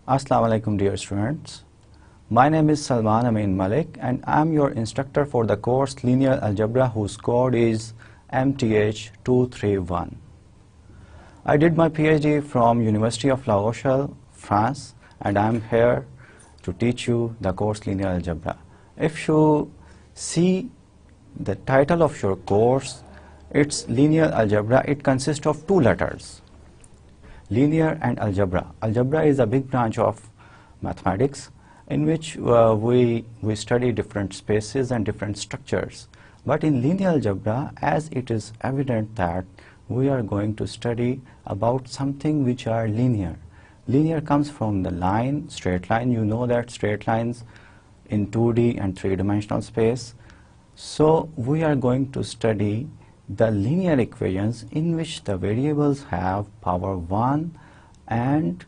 Assalamu alaikum dear students. My name is Salman Amin Malik and I am your instructor for the course Linear Algebra whose code is MTH231. I did my PhD from University of La Rochelle, France, and I am here to teach you the course Linear Algebra. If you see the title of your course, it's Linear Algebra. It consists of two letters, linear and algebra. Algebra is a big branch of mathematics in which we study different spaces and different structures. But in linear algebra, as it is evident that we are going to study about something which are linear. Linear comes from the line, straight line. You know that straight lines in 2D and 3-dimensional space. So we are going to study the linear equations in which the variables have power 1 and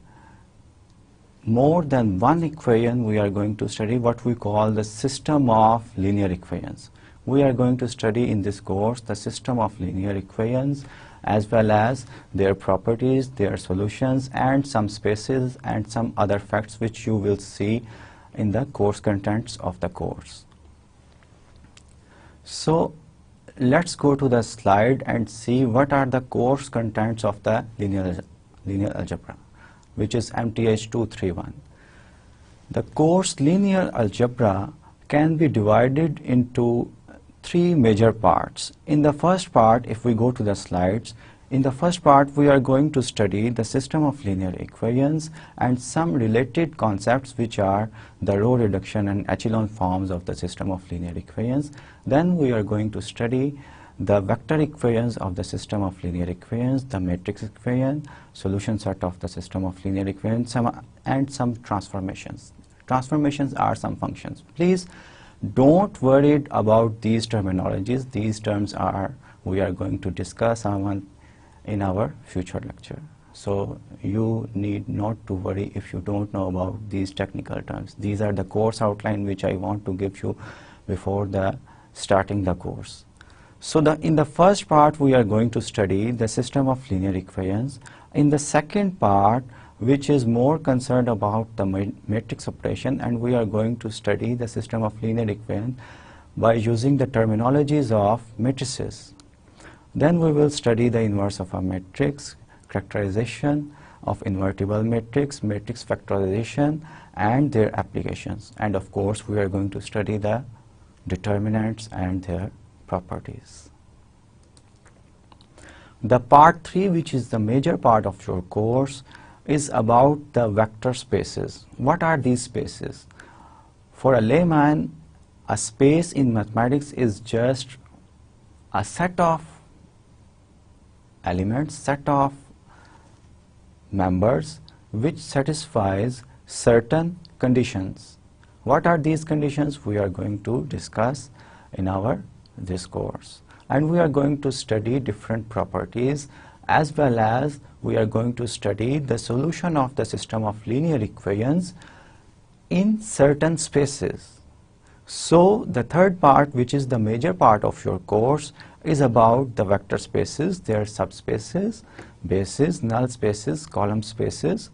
more than one equation. We are going to study what we call the system of linear equations. We are going to study in this course the system of linear equations as well as their properties, their solutions, and some spaces and some other facts which you will see in the course contents of the course. So let's go to the slide and see what are the course contents of the linear algebra, which is MTH231. The course linear algebra can be divided into three major parts. In the first part, if we go to the slides, in the first part we are going to study the system of linear equations and some related concepts which are the row reduction and echelon forms of the system of linear equations. Then we are going to study the vector equations of the system of linear equations, the matrix equation, solution set of the system of linear equations, and some transformations. Transformations are some functions. Please don't worry about these terminologies. These terms we are going to discuss in our future lecture. So you need not to worry if you don't know about these technical terms. These are the course outline which I want to give you before starting the course. So in the first part we are going to study the system of linear equations. In the second part, which is more concerned about the matrix operation, and we are going to study the system of linear equations by using the terminologies of matrices. Then we will study the inverse of a matrix, characterization of invertible matrix, matrix factorization, and their applications. And of course, we are going to study the determinants and their properties. The part 3, which is the major part of your course, is about the vector spaces. What are these spaces? For a layman, a space in mathematics is just a set of elements, set of members which satisfies certain conditions. What are these conditions? We are going to discuss in this course, and we are going to study different properties as well as we are going to study the solution of the system of linear equations in certain spaces. So the third part, which is the major part of your course, is about the vector spaces, their subspaces, bases, null spaces, column spaces,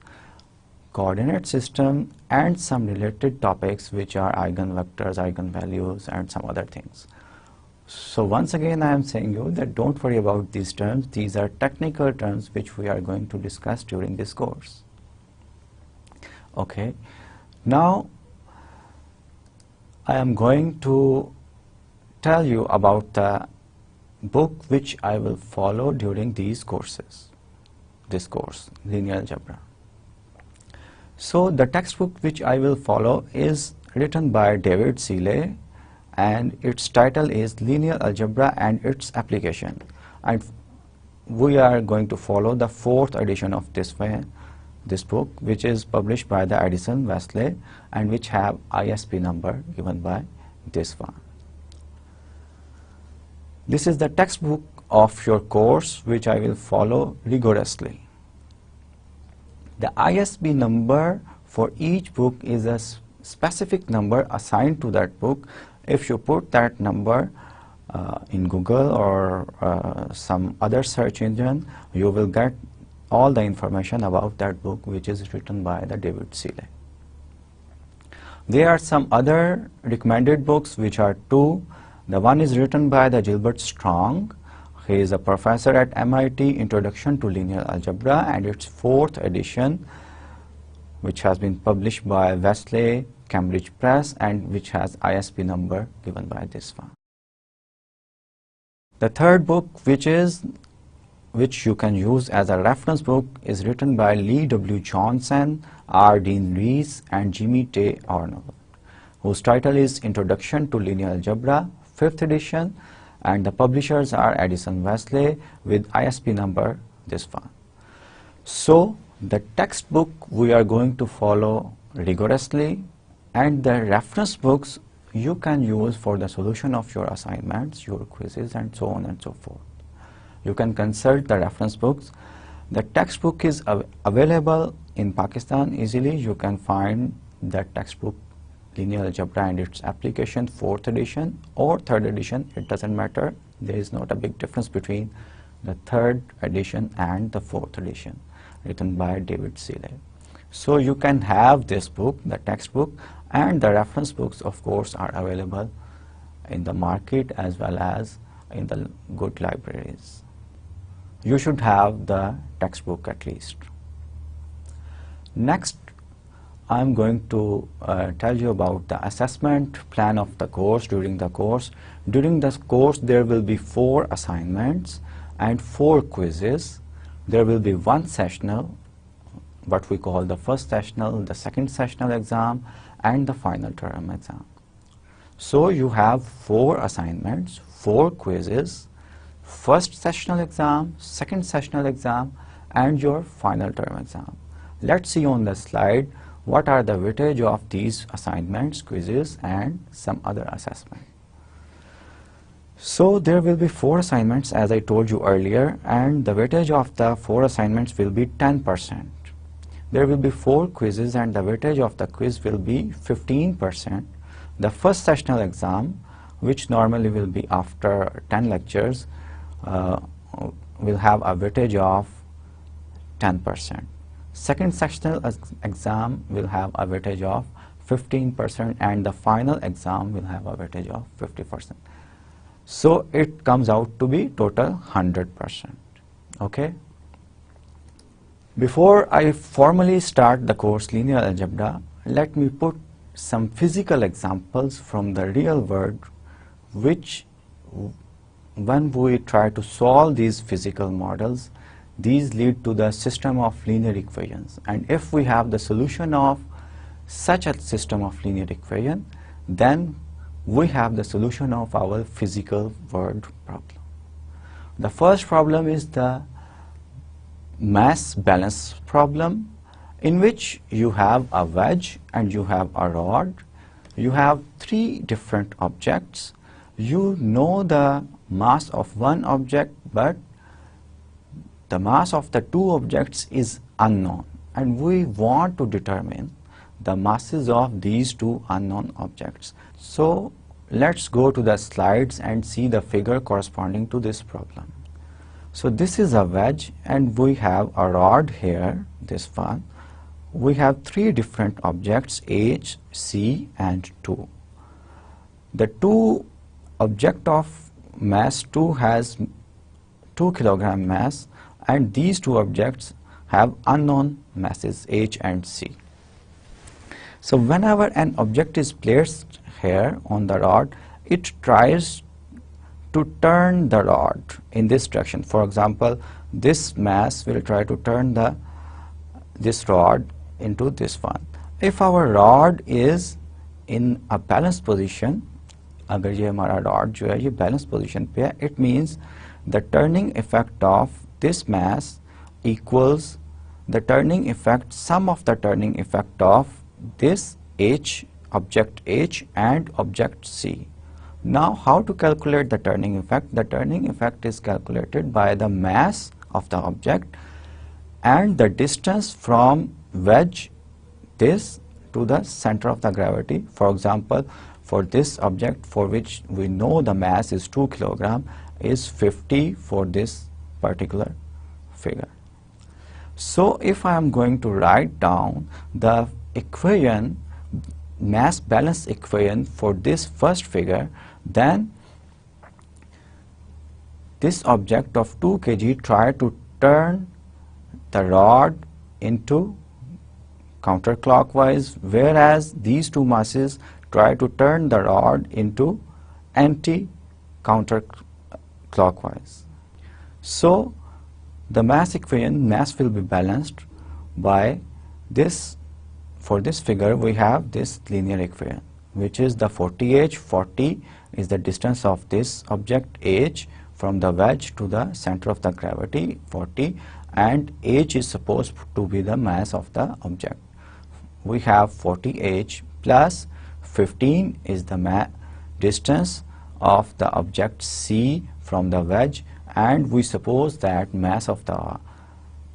coordinate system, and some related topics which are eigenvectors, eigenvalues, and some other things. So once again I am saying you that don't worry about these terms. These are technical terms which we are going to discuss during this course. Okay, now I am going to tell you about the book which I will follow during these courses, this course, Linear Algebra. So the textbook which I will follow is written by David Seeley, and its title is Linear Algebra and its Application. And we are going to follow the 4th edition of this book, which is published by the Edison Wesley and which have ISB number given by this one. This is the textbook of your course which I will follow rigorously. The ISB number for each book is a specific number assigned to that book. If you put that number in Google or some other search engine, you will get all the information about that book, which is written by the David Seeley. There are some other recommended books, which are two. The one is written by the Gilbert Strong. He is a professor at MIT, Introduction to Linear Algebra, and its 4th edition, which has been published by Wesley Cambridge Press and which has ISB number given by this one. The third book, which you can use as a reference book, is written by Lee W. Johnson, R. Dean Rees, and Jimmy Tay Arnold, whose title is Introduction to Linear Algebra, 5th edition, and the publishers are Addison Wesley with ISB number this one. So the textbook we are going to follow rigorously, and the reference books you can use for the solution of your assignments, your quizzes, and so on and so forth. You can consult the reference books. The textbook is available in Pakistan easily. You can find the textbook Linear Algebra and its application, 4th edition or 3rd edition, it doesn't matter. There is not a big difference between the 3rd edition and the 4th edition, written by David Seeley. So you can have this book, the textbook, and the reference books, of course, are available in the market as well as in the good libraries. You should have the textbook at least. Next, I'm going to tell you about the assessment plan of the course during the course. During the course, there will be 4 assignments and 4 quizzes. There will be 1 sessional, what we call the first sessional, the second sessional exam, and the final term exam. So you have 4 assignments, 4 quizzes, first sessional exam, second sessional exam, and your final term exam. Let's see on the slide what are the weightage of these assignments, quizzes, and some other assessment. So there will be 4 assignments, as I told you earlier, and the weightage of the 4 assignments will be 10%. There will be 4 quizzes and the weightage of the quiz will be 15%. The first sessional exam, which normally will be after 10 lectures, will have a weightage of 10%. Second sessional exam will have a weightage of 15%, and the final exam will have a weightage of 50%. So it comes out to be total 100%. Okay. Before I formally start the course Linear Algebra, let me put some physical examples from the real world, which when we try to solve these physical models, these lead to the system of linear equations. And if we have the solution of such a system of linear equation, then we have the solution of our physical world problem. The first problem is the mass balance problem, in which you have a wedge and you have a rod. You have 3 different objects. You know the mass of one object, but the mass of the 2 objects is unknown, and we want to determine the masses of these 2 unknown objects. So let's go to the slides and see the figure corresponding to this problem. So this is a wedge and we have a rod here, this one. We have 3 different objects, H, C, and 2. The 2 object of mass 2 has 2 kilogram mass, and these 2 objects have unknown masses H and C. So whenever an object is placed here on the rod, it tries to turn the rod in this direction. For example, this mass will try to turn this rod into this one. If our rod is in a balanced position, अगर ये हमारा rod जो है ये balanced position पे है, it means the turning effect of this mass equals the turning effect, sum of the turning effect of this H, object H, and object C. Now, how to calculate the turning effect? The turning effect is calculated by the mass of the object and the distance from wedge this to the center of the gravity. For example, for this object for which we know the mass is 2 kilogram is 50 for this particular figure. So if I am going to write down the equation, mass balance equation for this first figure, then this object of 2 kg try to turn the rod into counterclockwise, whereas these two masses try to turn the rod into anti-counterclockwise. So the mass equation, mass will be balanced by this. For this figure we have this linear equation, which is the 40h. 40 is the distance of this object h from the wedge to the center of the gravity, 40, and h is supposed to be the mass of the object. We have 40h plus 15 is the distance of the object c from the wedge, and we suppose that mass of the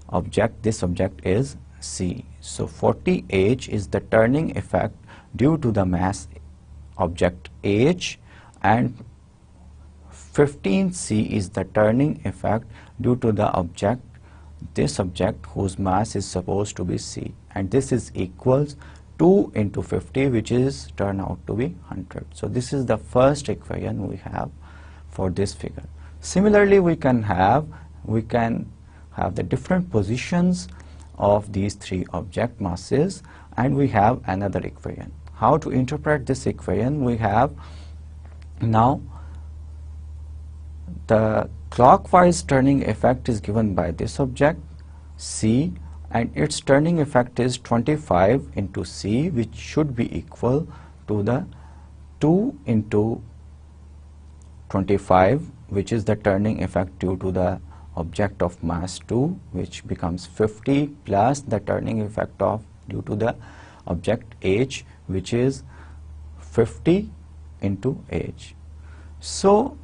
object, this object, is c. So 40h is the turning effect due to the mass object h, and 15c is the turning effect due to the object, this object whose mass is supposed to be c, and this is equals 2 into 50, which is turn out to be 100. So this is the first equation we have for this figure. Similarly, we can have the different positions of these three object masses, and we have another equation. How to interpret this equation? We have now the clockwise turning effect is given by this object c, and its turning effect is 25 into c, which should be equal to the 2 into 25, which is the turning effect due to the object of mass 2, which becomes 50, plus the turning effect of due to the object h, which is 50 into h. So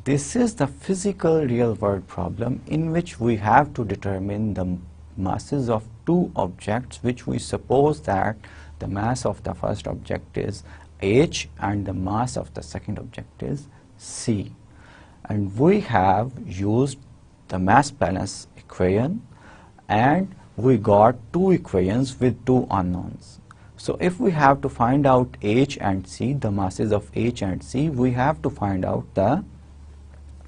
this is the physical real world problem in which we have to determine the masses of two objects, which we suppose that the mass of the first object is h and the mass of the second object is c. And we have used the mass balance equation, and we got two equations with two unknowns. So if we have to find out h and c, the masses of h and c, we have to find out the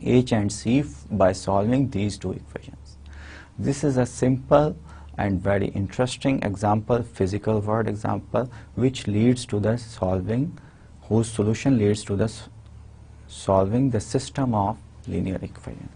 h and c by solving these two equations. This is a simple and very interesting example, physical world example, which leads to the solving, whose solution leads to the solving the system of linear equation.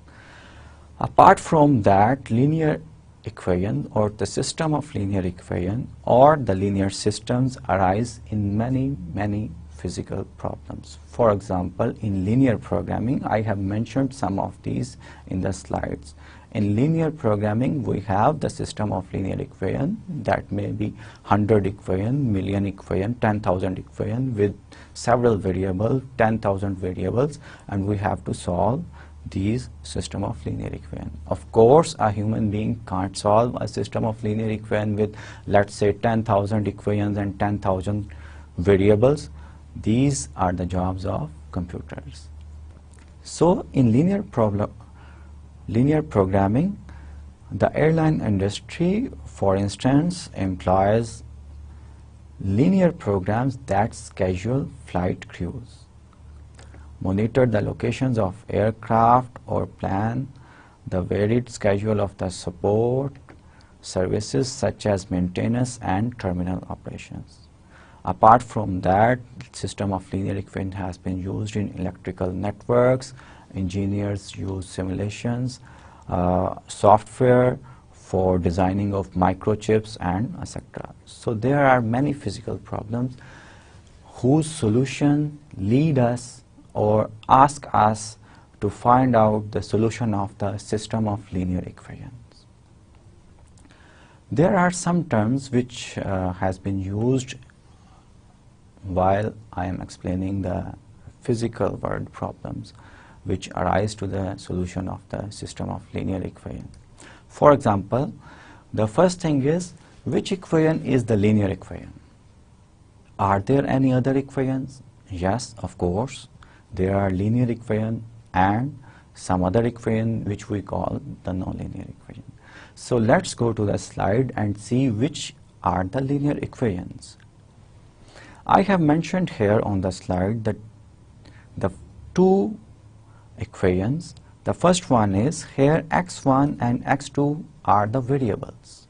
Apart from that, linear equation or the system of linear equation or the linear systems arise in many physical problems. For example, in linear programming, I have mentioned some of these in the slides. In linear programming, we have the system of linear equation that may be 100 equation, million equation, 10,000 equation with several variables, 10,000 variables, and we have to solve these system of linear equation. Of course, a human being can't solve a system of linear equation with, let's say, 10,000 equations and 10,000 variables. These are the jobs of computers. So in linear programming, the airline industry, for instance, employs linear programs that schedule flight crews, monitor the locations of aircraft or plan the varied schedule of the support services such as maintenance and terminal operations. Apart from that, system of linear equation has been used in electrical networks. Engineers use simulations, software for designing of microchips, and etc. So there are many physical problems whose solution lead us or ask us to find out the solution of the system of linear equations. There are some terms which has been used while I am explaining the physical world problems which arise to the solution of the system of linear equation. For example, the first thing is, which equation is the linear equation? Are there any other equations? Yes, of course. There are linear equation and some other equation which we call the nonlinear equation. So let's go to the slide and see which are the linear equations. I have mentioned here on the slide that the two equations. The first one is here x1 and x2 are the variables.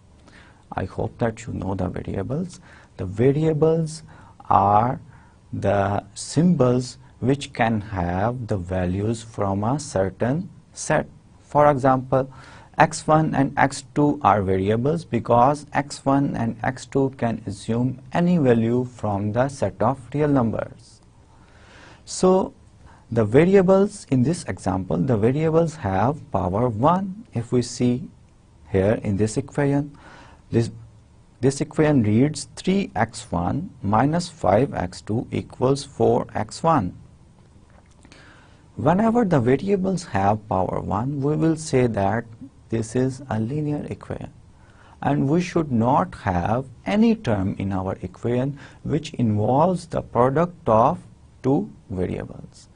I hope that you know the variables. The variables are the symbols which can have the values from a certain set. For example, x1 and x2 are variables because x1 and x2 can assume any value from the set of real numbers. So the variables in this example, the variables have power 1. If we see here in this equation, this equation reads 3x1 minus 5x2 equals 4x1. Whenever the variables have power 1, we will say that this is a linear equation, and we should not have any term in our equation which involves the product of two variables.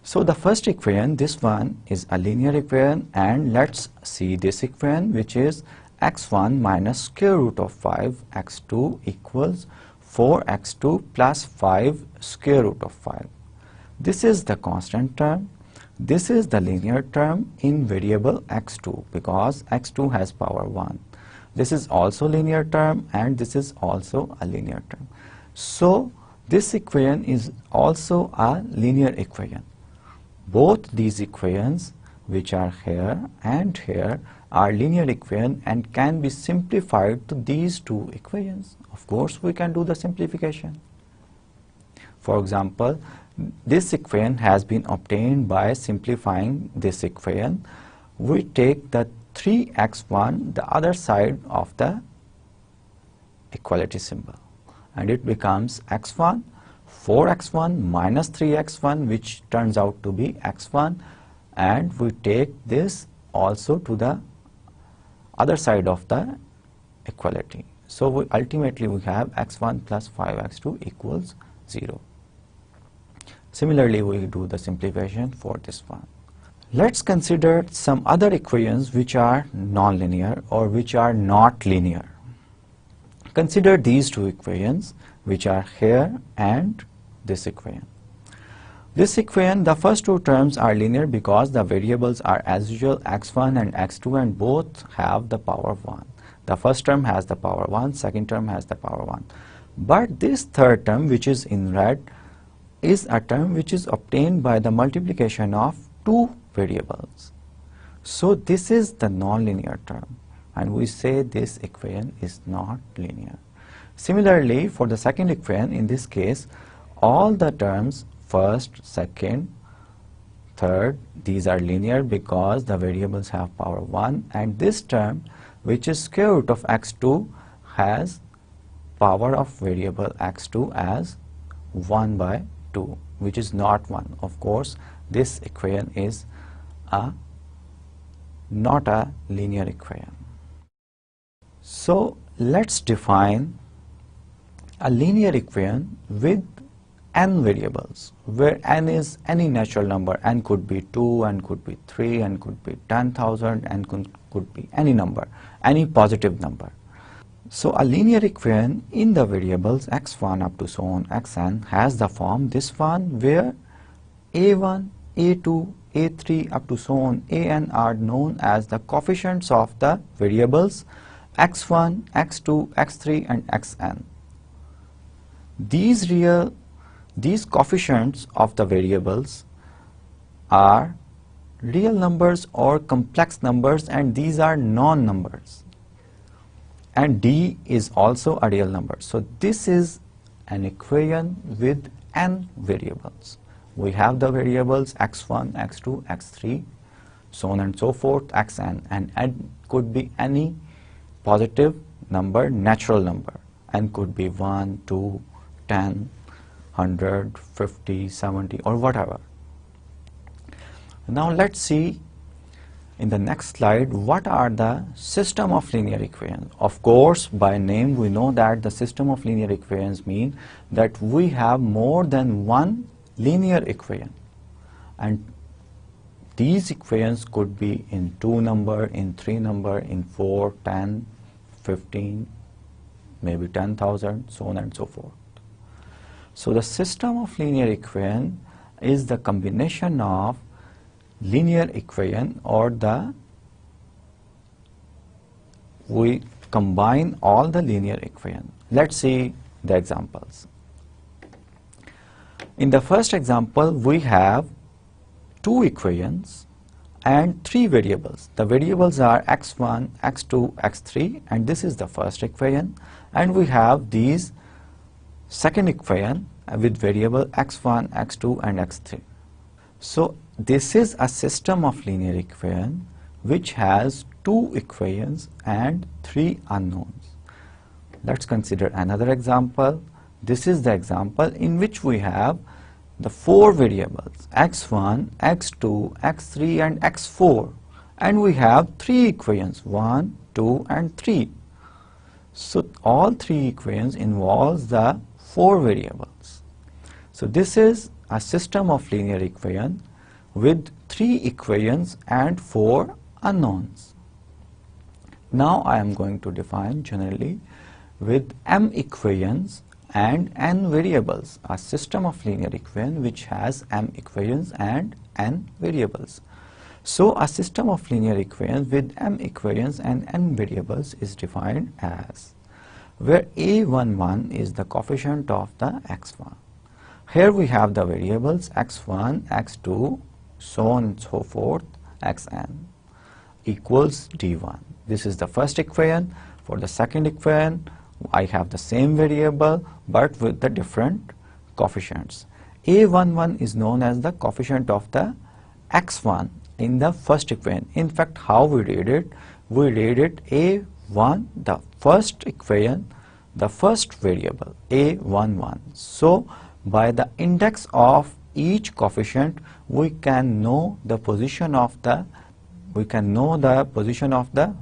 So the first equation, this one, is a linear equation, and let's see this equation, which is x1 minus square root of 5 x2 equals 4x2 plus 5 square root of 5. This is the constant term. This is the linear term in variable x2 because x2 has power 1. This is also linear term, and this is also a linear term. So this equation is also a linear equation. Both these equations, which are here and here, are linear equations and can be simplified to these two equations. Of course, we can do the simplification. For example, this equation has been obtained by simplifying this equation. We take the 3x1, the other side of the equality symbol, and it becomes x1, 4x1 minus 3x1, which turns out to be x1, and we take this also to the other side of the equality. So ultimately we have x1 plus 5x2 equals 0. Similarly, we do the simplification for this one. Let's consider some other equations which are nonlinear or which are not linear. Consider these two equations which are here and this equation. This equation, the first two terms are linear because the variables are as usual x1 and x2, and both have the power 1. The first term has the power 1, second term has the power 1. But this third term, which is in red, is a term which is obtained by the multiplication of two variables. So this is the nonlinear term, and we say this equation is not linear. Similarly, for the second equation, in this case, all the terms first, second, third, these are linear because the variables have power 1, and this term, which is square root of x2, has power of variable x2 as 1 by 2, which is not 1. Of course, this equation is not a linear equation. So let's define a linear equation with n variables, where n is any natural number. N could be 2, n could be 3, n could be 10,000, n could be any number, any positive number. So a linear equation in the variables x1 up to so on xn has the form this one, where a1, a2, a3 up to so on an are known as the coefficients of the variables x1, x2, x3 and xn. These coefficients of the variables are real numbers or complex numbers, and these are non-numbers. And d is also a real number. So this is an equation with n variables. We have the variables x1, x2, x3, so on and so forth, xn, and n could be any positive number, natural number. N could be 1, 2, 10, 100, 50, 70, or whatever. Now let's see in the next slide what are the system of linear equations. Of course, by name we know that the system of linear equations mean that we have more than one linear equation, and these equations could be in 2 number, in 3 number, in 4, 10, 15, maybe 10,000, so on and so forth. So the system of linear equation is the combination of linear equation, or we combine all the linear equation. Let's see the examples. In the first example, we have 2 equations and 3 variables. The variables are x1, x2, x3, and this is the first equation. And we have these second equation with variable x1, x2, and x3. So this is a system of linear equation which has 2 equations and 3 unknowns. Let's consider another example. This is the example in which we have the 4 variables x1, x2, x3, and x4, and we have 3 equations 1, 2, and 3. So all 3 equations involves the 4 variables. So this is a system of linear equation with 3 equations and 4 unknowns. Now I am going to define generally with m equations and n variables, a system of linear equation which has m equations and n variables. So a system of linear equations with m equations and n variables is defined as where a11 is the coefficient of the x1. Here we have the variables x1, x2, so on and so forth, xn equals d1. This is the first equation. For the second equation, I have the same variable but with the different coefficients. A11 is known as the coefficient of the x1 in the first equation. In fact, how we read it? We read it A1, the first equation, the first variable, A11. So by the index of each coefficient, we can know the position of the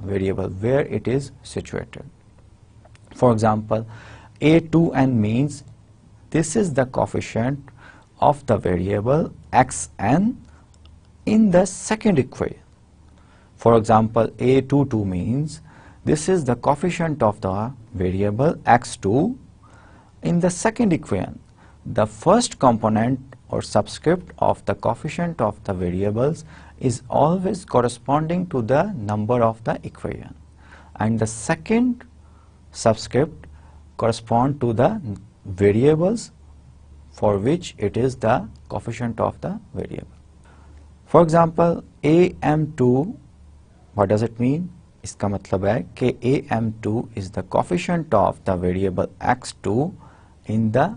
variable where it is situated. For example, A2n means this is the coefficient of the variable xn in the second equation. For example, A22 means this is the coefficient of the variable x2 in the second equation. The first component or subscript of the coefficient of the variables is always corresponding to the number of the equation, and the second subscript correspond to the variables for which it is the coefficient of the variable. For example, am2, what does it mean? इसका मतलब है कि am2 is the coefficient of the variable x2 in the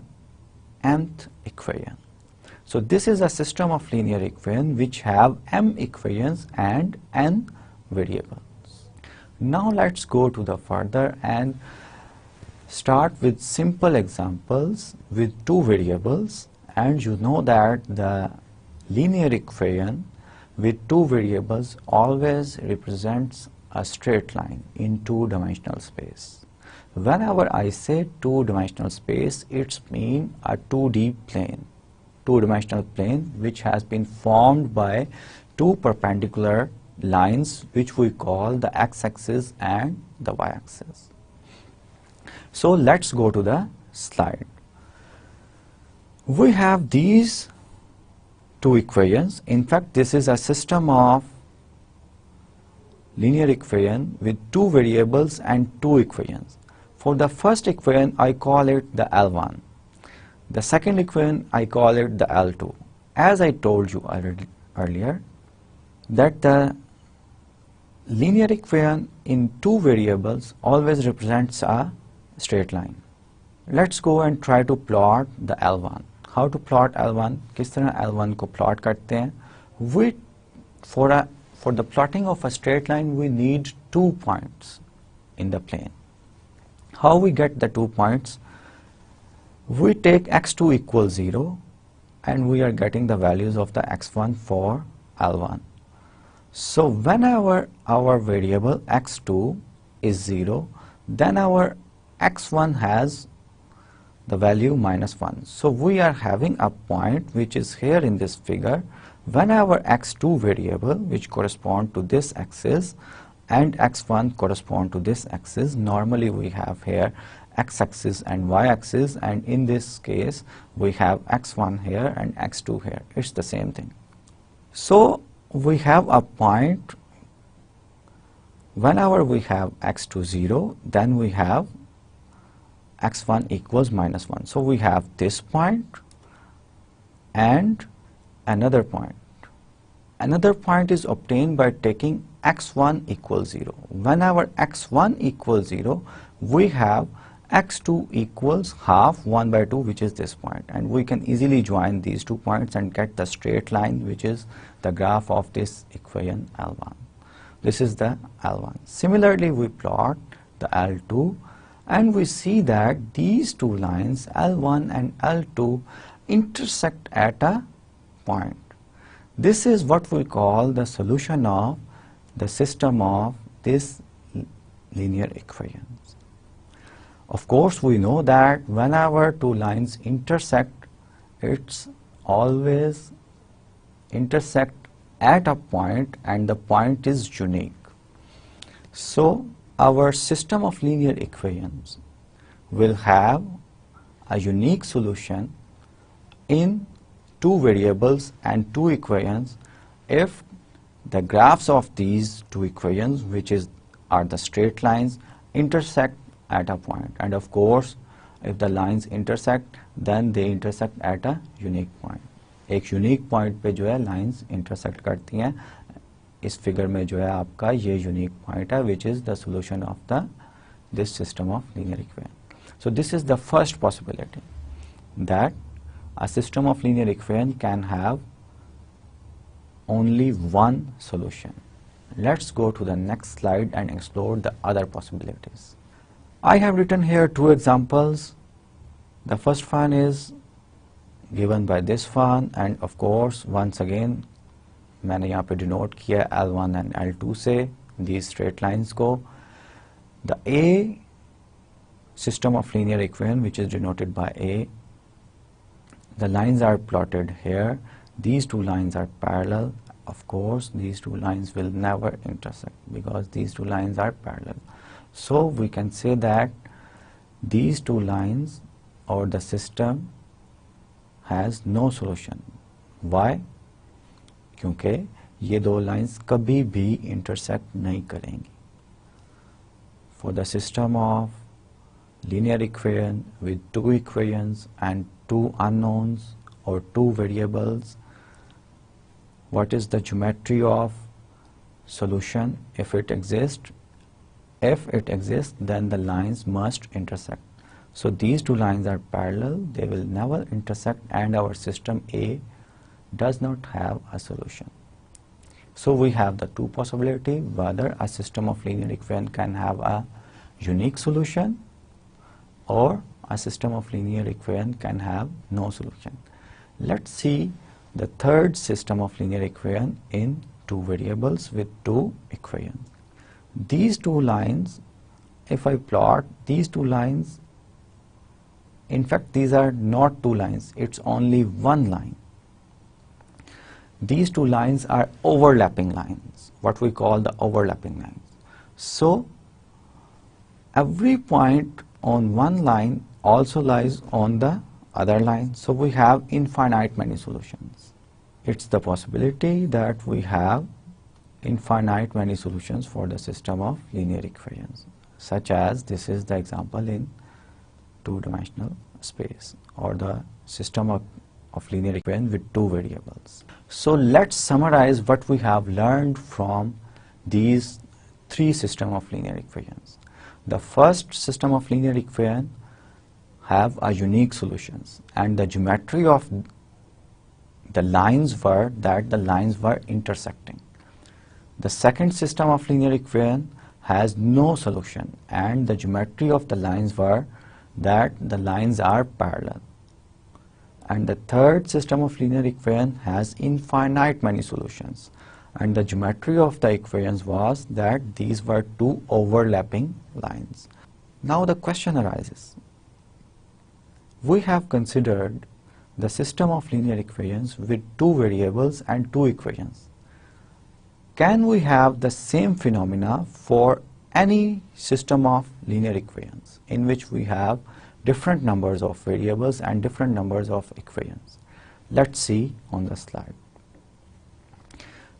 mth equation. So this is a system of linear equation which have m equations and n variables. Now let's go to the further and start with simple examples with 2 variables, and you know that the linear equation with 2 variables always represents a straight line in 2-dimensional space. Whenever I say 2-dimensional space, it means a 2D plane, 2-dimensional plane which has been formed by 2 perpendicular lines which we call the x-axis and the y-axis. So let's go to the slide. We have these 2 equations. In fact, this is a system of linear equation with 2 variables and 2 equations. For the first equation, I call it the L1. The second equation, I call it the L2. As I told you earlier, that the linear equation in 2 variables always represents a straight line. Let's go and try to plot the L1. How to plot L1? किस तरह L1 को plot करते हैं? For the plotting of a straight line, we need 2 points in the plane. How we get the 2 points? We take x2 equals 0 and we are getting the values of the x1 for L1. So whenever our variable x2 is 0, then our x1 has the value -1. So we are having a point which is here in this figure. When our x2 variable, which correspond to this axis, and x1 correspond to this axis, normally we have here x-axis and y-axis, and in this case we have x1 here and x2 here. It's the same thing. So we have a point whenever we have x2 0, then we have x1 equals -1. So we have this point and another point. Another point is obtained by taking x1 equals 0. Whenever x1 equals 0, we have x2 equals half 1 by 2, which is this point, and we can easily join these 2 points and get the straight line, which is the graph of this equation L1. This is the L1. Similarly, we plot the L2 and we see that these 2 lines L1 and L2 intersect at a point. This is what we call the solution of the system of this linear equations. Of course, we know that whenever 2 lines intersect, it's always intersect at a point and the point is unique. So our system of linear equations will have a unique solution in 2 variables and 2 equations if the graphs of these 2 equations, which are the straight lines, intersect at a point. And of course, if the lines intersect, then they intersect at a unique point. एक unique point पे जो है lines intersect करती हैं. इस figure में जो है आपका ये यूनिक पॉइंट है, which is the solution of the this system of linear equation. So this is the first possibility that a system of linear equation can have only one solution. Let's go to the next slide and explore the other possibilities. I have written here 2 examples. The first one is given by this one, and of course once again मैंने यहाँ पे denote किया L1 and L2 से these straight lines को. The A system of linear equation, which is denoted by A, the lines are plotted here. These 2 lines are parallel. Of course, these 2 lines will never intersect because these 2 lines are parallel. So we can say that these 2 lines or the system has no solution. Why? क्योंकि ये 2 lines कभी भी intersect नहीं करेंगी. For the system of linear equation with 2 equations and 2 unknowns or 2 variables, what is the geometry of solution if it exists? If it exists, then the lines must intersect. So these 2 lines are parallel, they will never intersect, and our system A does not have a solution. So we have the 2 possibilities, whether a system of linear equation can have a unique solution or a system of linear equation can have no solution. Let's see the third system of linear equation in 2 variables with 2 equations. These 2 lines, if I plot these 2 lines, in fact these are not 2 lines, it's only 1 line. These 2 lines are overlapping lines, what we call the overlapping lines. So every point on one line also lies on the other line. So we have infinite many solutions. It's the possibility that we have infinite many solutions for the system of linear equations, such as this is the example in 2-dimensional space, or the system of linear equation with 2 variables. So let's summarize what we have learned from these 3 systems of linear equations. The first system of linear equation have a unique solutions, and the geometry of the lines were that the lines were intersecting. The second system of linear equation has no solution, and the geometry of the lines were that the lines are parallel. And the third system of linear equation has infinite many solutions, and the geometry of the equations was that these were 2 overlapping lines. Now the question arises, we have considered the system of linear equations with two variables and two equations. Can we have the same phenomena for any system of linear equations in which we have different numbers of variables and different numbers of equations? Let's see on the slide.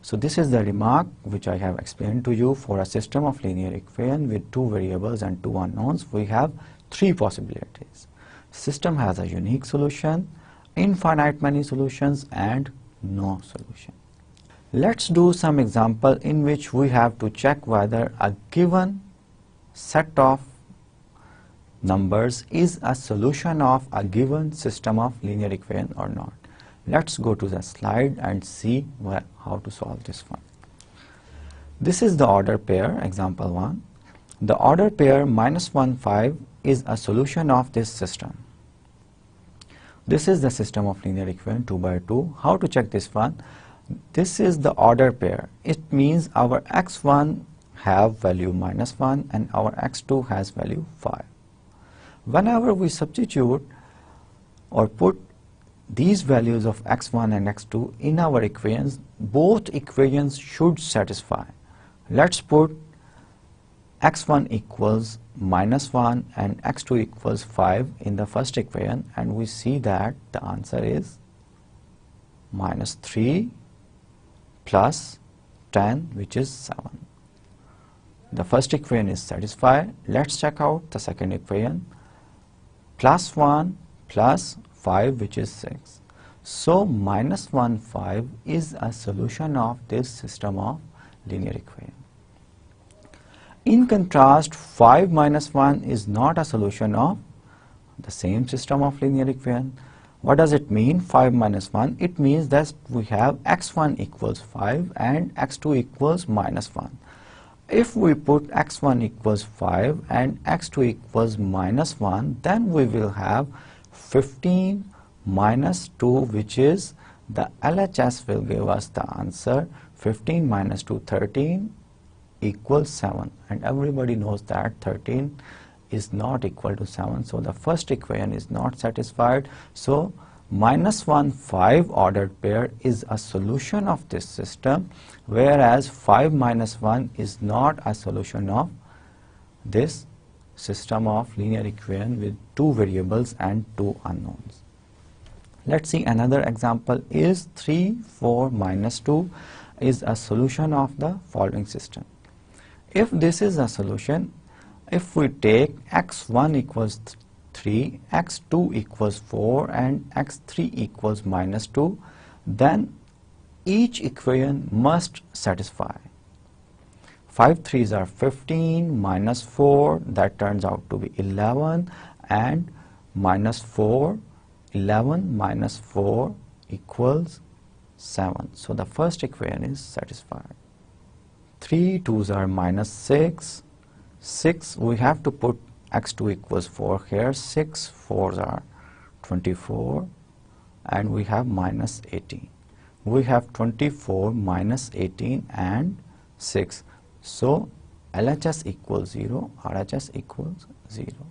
So this is the remark which I have explained to you. For a system of linear equation with two variables and two unknowns, we have three possibilities. System has a unique solution, infinite many solutions, and no solution. Let's do some example in which we have to check whether a given set of numbers is a solution of a given system of linear equation or not. Let's go to the slide and see how to solve this one. This is the order pair, example 1. The order pair -1, 5 is a solution of this system. This is the system of linear equation 2 by 2. How to check this one? This is the order pair. It means our x1 have value -1 and our x2 has value 5. Whenever we substitute or put these values of x1 and x2 in our equations, both equations should satisfy. Let's put x1 equals -1 and x2 equals 5 in the first equation, and we see that the answer is -3 plus 10, which is 7. The first equation is satisfied. Let's check out the second equation. +1 plus 5, which is 6. So -1, 5 is a solution of this system of linear equation. In contrast, 5 minus 1 is not a solution of the same system of linear equation. What does it mean, 5 minus 1? It means that we have x1 equals 5 and x2 equals -1. If we put x1 equals 5 and x2 equals -1, then we will have 15 minus 2, which is the LHS will give us the answer 15 minus 2, 13 equals 7, and everybody knows that 13 is not equal to 7, so the first equation is not satisfied. So -1, 5 ordered pair is a solution of this system, whereas 5 minus 1 is not a solution of this system of linear equation with two variables and two unknowns. Let's see another example is 3, 4 minus 2 is a solution of the following system. If this is a solution, if we take x1 equals 3, x2 equals 4 and x3 equals -2, then each equation must satisfy. 5 3s are 15, minus 4, that turns out to be 11, and -4, 11 minus 4 equals 7. So the first equation is satisfied. 3 2s are -6, 6 we have to put x2 equals 4 here, 6 4s are 24, and we have -18. We have 24 minus 18 and 6. So LHS equals 0, RHS equals 0.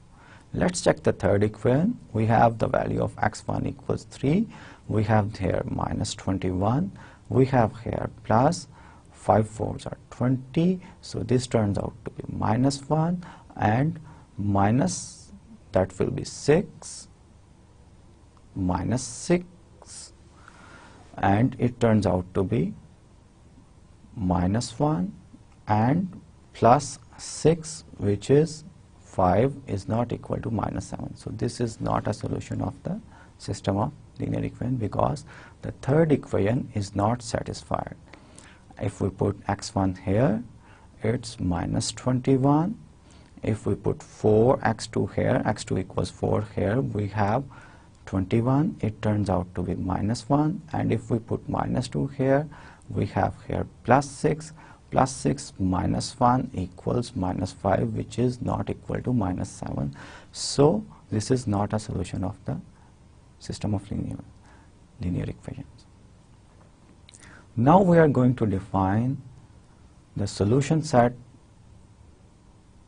Let's check the third equation. We have the value of x1 equals 3. We have here -21. We have here plus 5 4s are 20. So this turns out to be -1 and minus, that will be 6, -6, and it turns out to be -1 and plus 6, which is 5, is not equal to -7. So this is not a solution of the system of linear equation because the third equation is not satisfied. If we put x1 here, it's -21. If we put 4x2 here, x2 equals 4 here, we have 21. It turns out to be -1. And if we put -2 here, we have here +6. +6 minus 1 equals -5, which is not equal to -7. So this is not a solution of the system of linear equations. Now we are going to define the solution set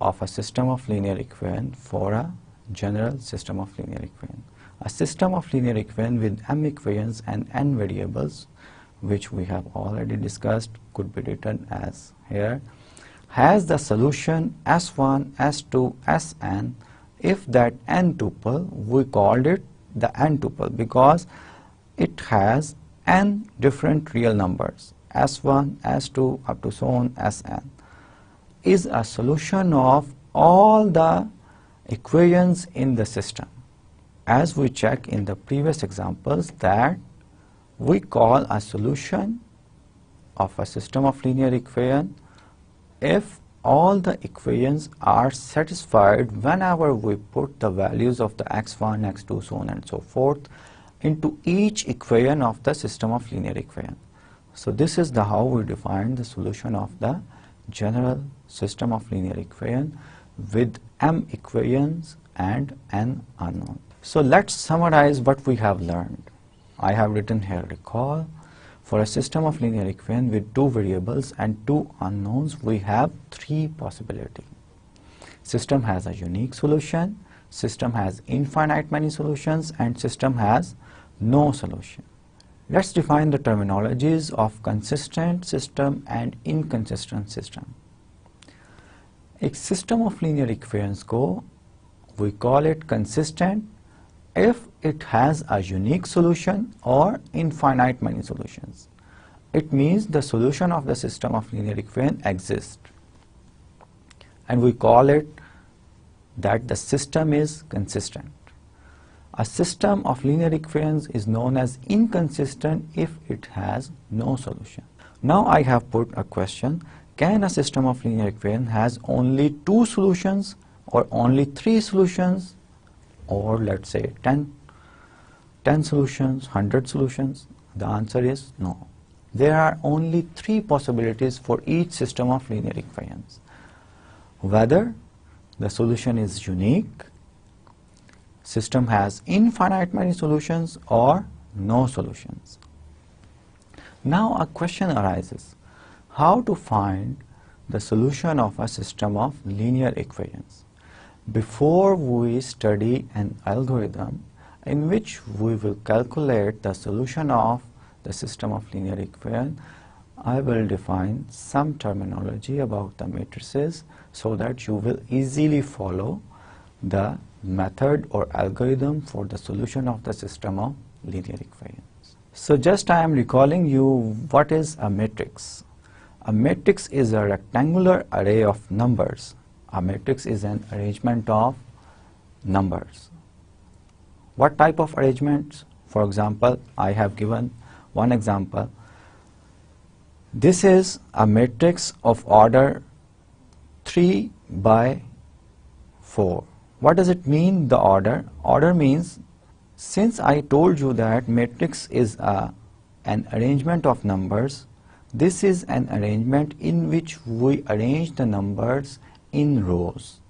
of a system of linear equation for a general system of linear equation. A system of linear equation with m equations and n variables, which we have already discussed, could be written as here, has the solution S1, S2, Sn if that n tuple, we called it the n tuple because it has n different real numbers, S1, S2 up to so on Sn, is a solution of all the equations in the system. As we checked in the previous examples, that we call a solution of a system of linear equation if all the equations are satisfied whenever we put the values of the x1, x2, so on and so forth into each equation of the system of linear equation. So this is the how we define the solution of the general system of linear equation with m equations and n unknown. So let's summarize what we have learned. I have written here, recall, for a system of linear equation with two variables and two unknowns, we have three possibilities. System has a unique solution, system has infinite many solutions, and system has no solution. Let's define the terminologies of consistent system and inconsistent system. A system of linear equations we call it consistent if it has a unique solution or infinite many solutions. It means the solution of the system of linear equation exists, and we call it that the system is consistent. A system of linear equations is known as inconsistent if it has no solution. Now I have put a question: can a system of linear equation has only two solutions or only three solutions, or let's say 10 solutions, 100 solutions? The answer is no. There are only three possibilities for each system of linear equations: whether the solution is unique, system has infinite many solutions, or no solutions. Now a question arises: how to find the solution of a system of linear equations? Before we study an algorithm in which we will calculate the solution of the system of linear equation, I will define some terminology about the matrices so that you will easily follow the method or algorithm for the solution of the system of linear equations. So just I am recalling you what is a matrix. A matrix is a rectangular array of numbers. A matrix is an arrangement of numbers. What type of arrangements? For example, I have given one example. This is a matrix of order 3 by 4. What does it mean, the order? Order means, since I told you that matrix is an arrangement of numbers, this is an arrangement in which we arrange the numbers in rows.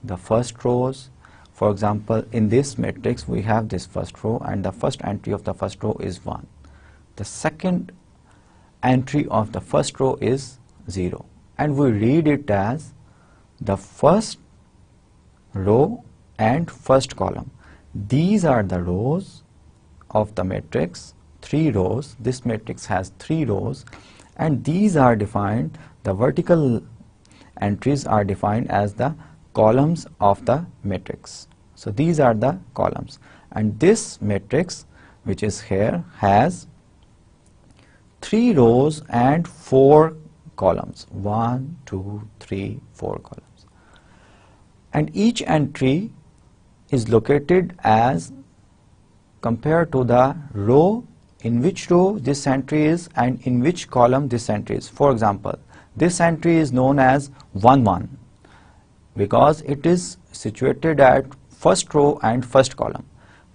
The first rows, for example, in this matrix we have this first row, and the first entry of the first row is 1. The second entry of the first row is 0, and we read it as the first row and first column. These are the rows of the matrix, 3 rows. This matrix has 3 rows, and these are defined, the vertical entries are defined as the columns of the matrix. So these are the columns, and this matrix, which is here, has 3 rows and 4 columns. 1, 2, 3, 4 columns. And each entry is located as compared to the row, in which row this entry is and in which column this entry is. For example, this entry is known as 1, 1 because it is situated at first row and first column.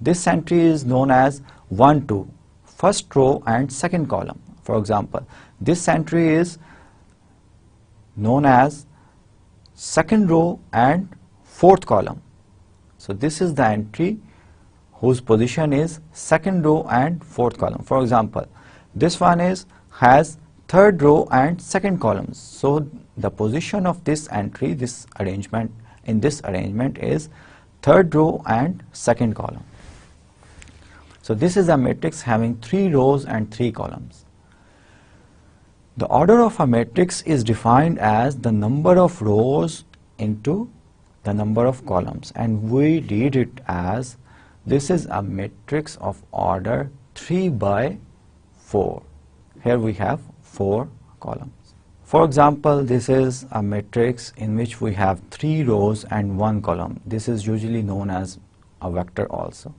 This entry is known as 1, 2, first row and second column. For example, this entry is known as second row and fourth column. So this is the entry whose position is second row and fourth column. For example, this one has third row and second columns. So the position of this entry, this arrangement, in this arrangement is third row and second column. So this is a matrix having 3 rows and 3 columns. The order of a matrix is defined as the number of rows into the number of columns, and we read it as this is a matrix of order 3 by 4. Here we have 4 columns. For example, this is a matrix in which we have 3 rows and 1 column. This is usually known as a vector also.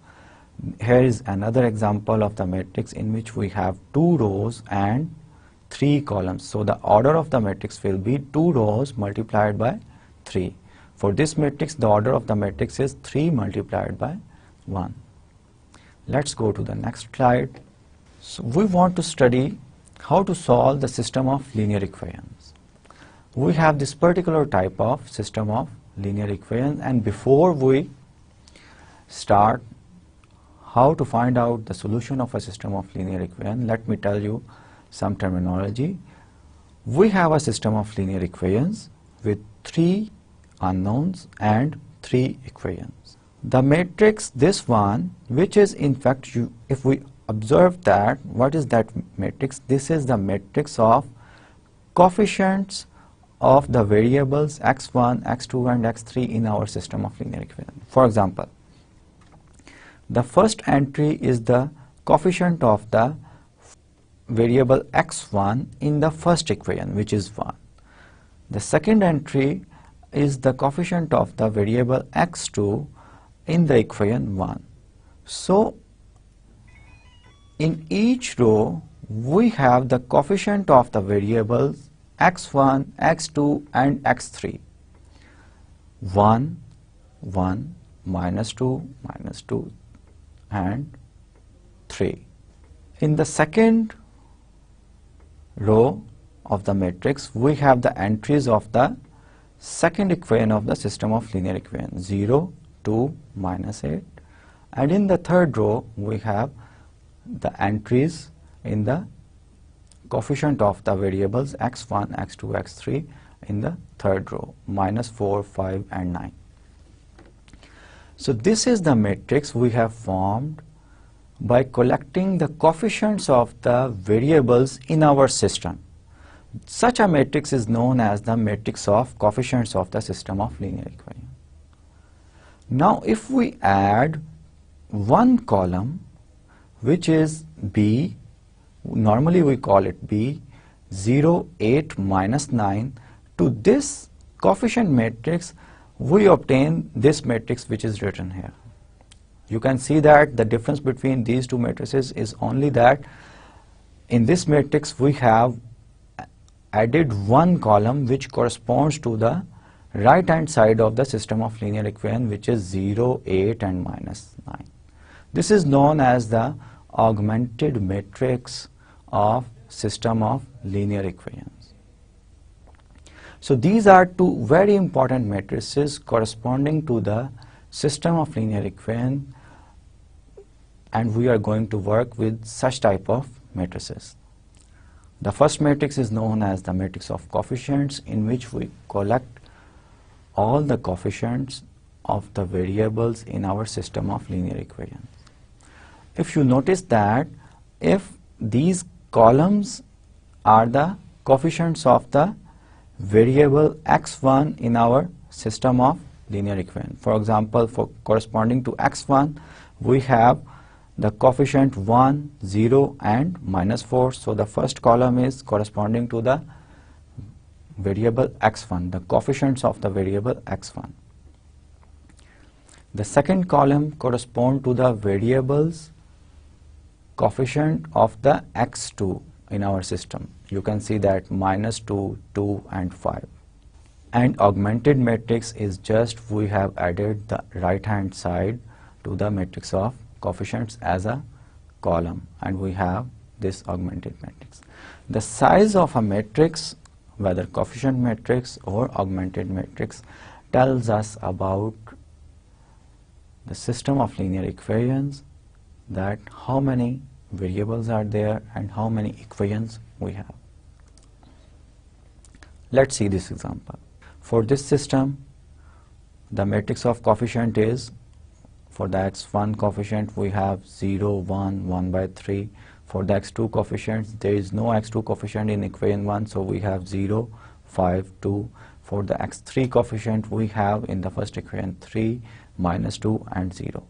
Here is another example of the matrix in which we have 2 rows and 3 columns. So the order of the matrix will be 2 rows multiplied by 3. For this matrix, the order of the matrix is 3 multiplied by 1. Let's go to the next slide. So we want to study how to solve the system of linear equations. We have this particular type of system of linear equations, and before we start how to find out the solution of a system of linear equations, let me tell you some terminology. We have a system of linear equations with 3 unknowns and 3 equations. The matrix, this one, which is in fact, if we observe that, what is that matrix? This is the matrix of coefficients of the variables x1, x2 and x3 in our system of linear equations. For example, the first entry is the coefficient of the variable x1 in the first equation, which is 1. The second entry is the coefficient of the variable x2 in the equation 1. So in each row we have the coefficient of the variables x1, x2 and x3. 1, 1, -2 and 3. In the second row of the matrix we have the entries of the second equation of the system of linear equations, 0, 2, -8, and in the third row we have the entries in the coefficient of the variables x1, x2, x3 in the third row, -4, 5 and 9. So this is the matrix we have formed by collecting the coefficients of the variables in our system. Such a matrix is known as the matrix of coefficients of the system of linear equations. Now if we add one column, which is B, normally we call it B, 0, 8, -9, to this coefficient matrix, we obtain this matrix which is written here. You can see that the difference between these two matrices is only that in this matrix we have added one column which corresponds to the right hand side of the system of linear equation, which is 0, 8 and -9. This is known as the augmented matrix of system of linear equations. So these are two very important matrices corresponding to the system of linear equation, and we are going to work with such type of matrices. The first matrix is known as the matrix of coefficients, in which we collect all the coefficients of the variables in our system of linear equations. If you notice that if these columns are the coefficients of the variable x1 in our system of linear equation. For example, for corresponding to x1, we have the coefficient 1, 0 and -4. So the first column is corresponding to the variable x1, the coefficients of the variable x1. The second column corresponds to the variables coefficient of the x2 in our system. You can see that -2, 2 and 5. And augmented matrix is just we have added the right hand side to the matrix of coefficients as a column, and we have this augmented matrix. The size of a matrix, whether coefficient matrix or augmented matrix, tells us about the system of linear equations, that how many variables are there and how many equations we have. Let's see this example. For this system, the matrix of coefficient is For the x1 coefficient we have 0, 1, 1 by 3. For the x2 coefficients, there is no x2 coefficient in equation 1, so we have 0, 5, 2. For the x3 coefficient, we have in the first equation 3, minus 2 and 0.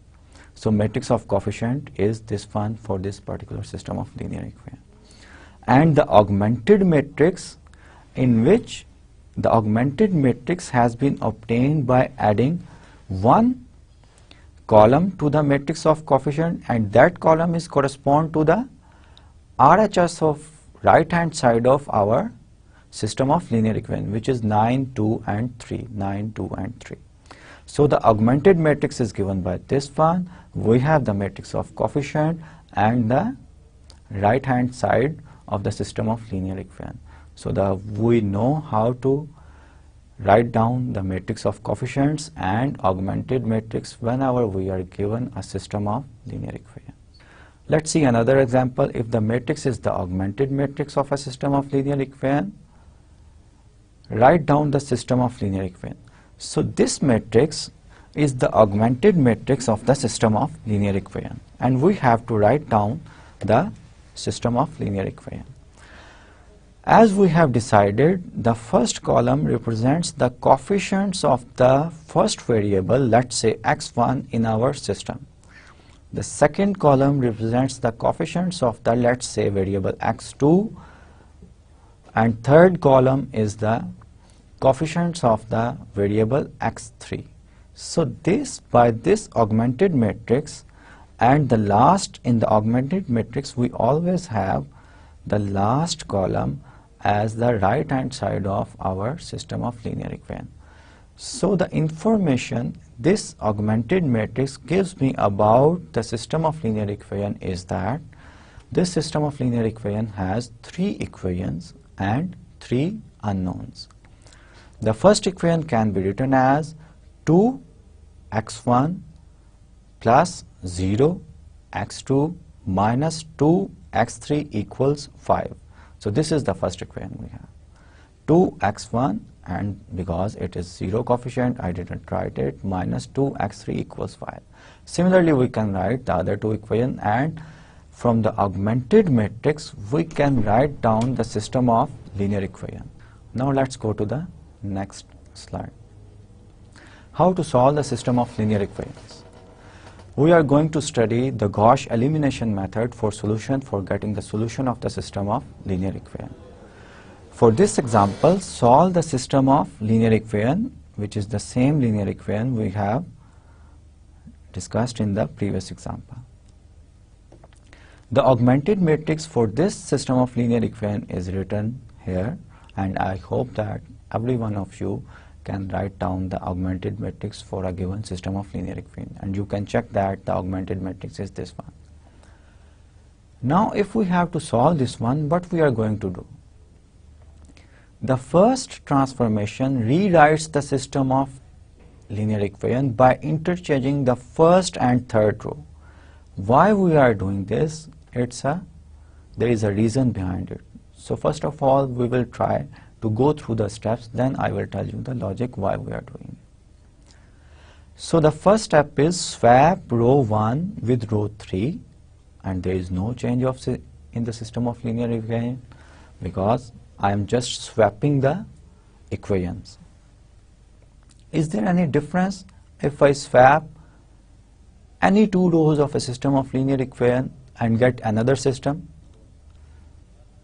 So matrix of coefficient is this one for this particular system of linear equation. And the augmented matrix, in which the augmented matrix has been obtained by adding one column to the matrix of coefficient, and that column is correspond to the RHS of right hand side of our system of linear equation, which is 9, 2 and 3. 9, 2 and 3. So the augmented matrix is given by this one. We have the matrix of coefficient and the right hand side of the system of linear equation. So we know how to write down the matrix of coefficients and augmented matrix whenever we are given a system of linear equation. Let's see another example. If the matrix is the augmented matrix of a system of linear equation, write down the system of linear equation. So this matrix is the augmented matrix of the system of linear equation, and we have to write down the system of linear equation. As we have decided, the first column represents the coefficients of the first variable, let's say x1 in our system. The second column represents the coefficients of the, let's say, variable x2, and third column is the coefficients of the variable x3. So by this augmented matrix, and the last in the augmented matrix, we always have the last column as the right hand side of our system of linear equation. So the information this augmented matrix gives me about the system of linear equation is that this system of linear equation has 3 equations and 3 unknowns. The first equation can be written as 2x1 plus 0 x2 minus 2x3 equals 5. So this is the first equation we have. 2x1, and because it is 0 coefficient, I didn't write it, minus 2x3 equals 5. Similarly, we can write the other 2 equations, and from the augmented matrix, we can write down the system of linear equation. Now let's go to the next slide. How to solve the system of linear equations? We are going to study the Gauss elimination method for getting the solution of the system of linear equation. For this example, solve the system of linear equation, which is the same linear equation we have discussed in the previous example. The augmented matrix for this system of linear equation is written here, and I hope that every one of you can write down the augmented matrix for a given system of linear equation, and you can check that the augmented matrix is this one. Now if we have to solve this one, what we are going to do? The first transformation rewrites the system of linear equation by interchanging the first and third row. Why we are doing this? There is a reason behind it. So first of all, we will try to go through the steps, then I will tell you the logic why we are doing it. So the first step is swap row 1 with row 3, and there is no change in the system of linear equation because I am just swapping the equations. Is there any difference if I swap any 2 rows of a system of linear equation and get another system?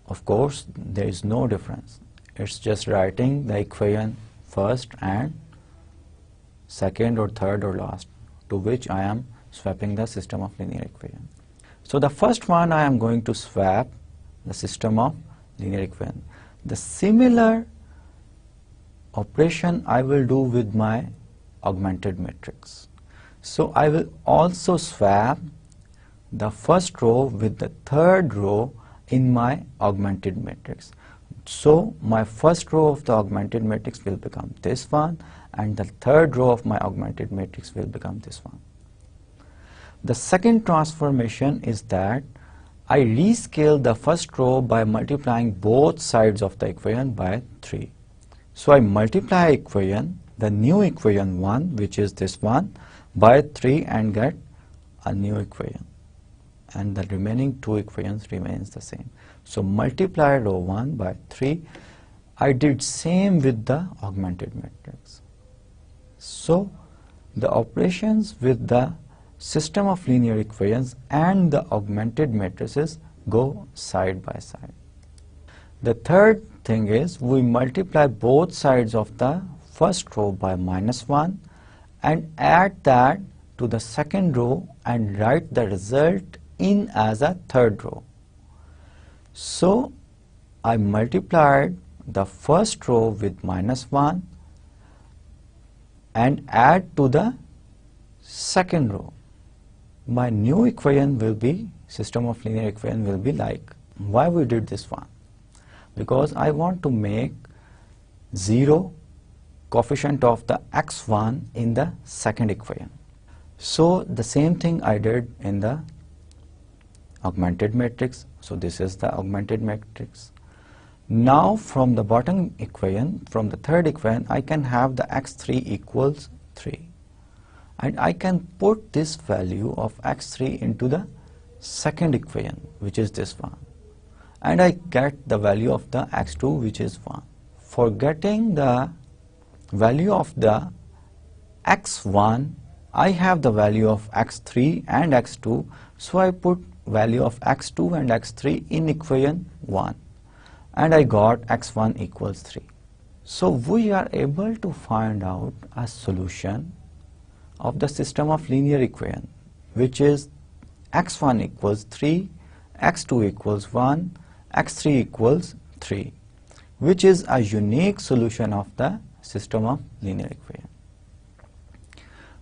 Of course, there is no difference. It's just writing the equation first and second or third or last, to which I am swapping the system of linear equation. So the first one, I am going to swap the system of linear equation. The similar operation I will do with my augmented matrix. So I will also swap the first row with the third row in my augmented matrix. So my first row of the augmented matrix will become this one, and the third row of my augmented matrix will become this one. The second transformation is that I rescale the first row by multiplying both sides of the equation by 3. So I multiply equation, the new equation 1, which is this one, by 3 and get a new equation, and the remaining two equations remains the same. So multiply row 1 by 3. I did same with the augmented matrix. So the operations with the system of linear equations and the augmented matrices go side by side. The third thing is we multiply both sides of the first row by -1 and add that to the second row and write the result in as a third row. So I multiplied the first row with -1 and add to the second row. My new equation will be, system of linear equation will be like, why we did this one? Because I want to make 0 coefficient of the x1 in the second equation. So the same thing I did in the augmented matrix. So this is the augmented matrix. Now from the bottom equation, from the third equation, I can have the x3 equals 3. And I can put this value of x3 into the second equation, which is this one. And I get the value of the x2, which is 1. For getting the value of the x1, I have the value of x3 and x2, so I put value of x2 and x3 in equation 1, and I got x1 equals 3. So we are able to find out a solution of the system of linear equation, which is x1 equals 3, x2 equals 1, x3 equals 3, which is a unique solution of the system of linear equation.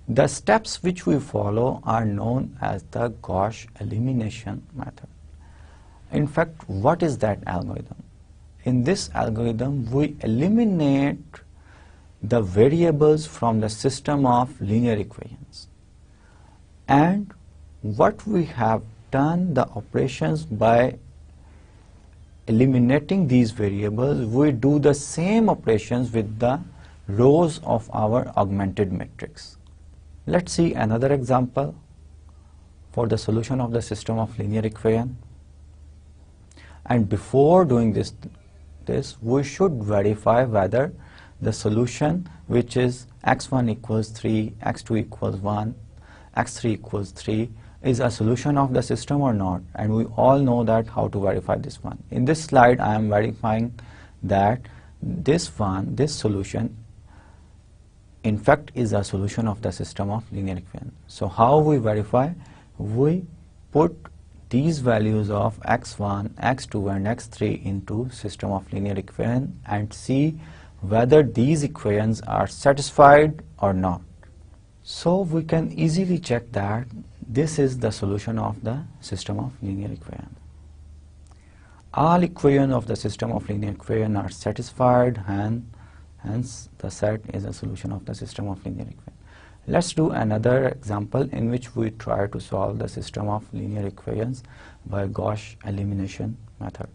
The steps which we follow are known as the Gauss elimination method. In fact, what is that algorithm? In this algorithm, we eliminate the variables from the system of linear equations. And what we have done, the operations by eliminating these variables, we do the same operations with the rows of our augmented matrix. Let's see another example for the solution of the system of linear equation. And before doing this, we should verify whether the solution, which is x1 equals 3, x2 equals 1, x3 equals 3, is a solution of the system or not. And we all know that how to verify this one. In this slide, I am verifying that this solution, in fact, is a solution of the system of linear equation. So how we verify? We put these values of x1, x2 and x3 into system of linear equation and see whether these equations are satisfied or not. So we can easily check that this is the solution of the system of linear equation. All equations of the system of linear equation are satisfied, and hence the set is a solution of the system of linear equation. Let's do another example in which we try to solve the system of linear equations by Gauss elimination method.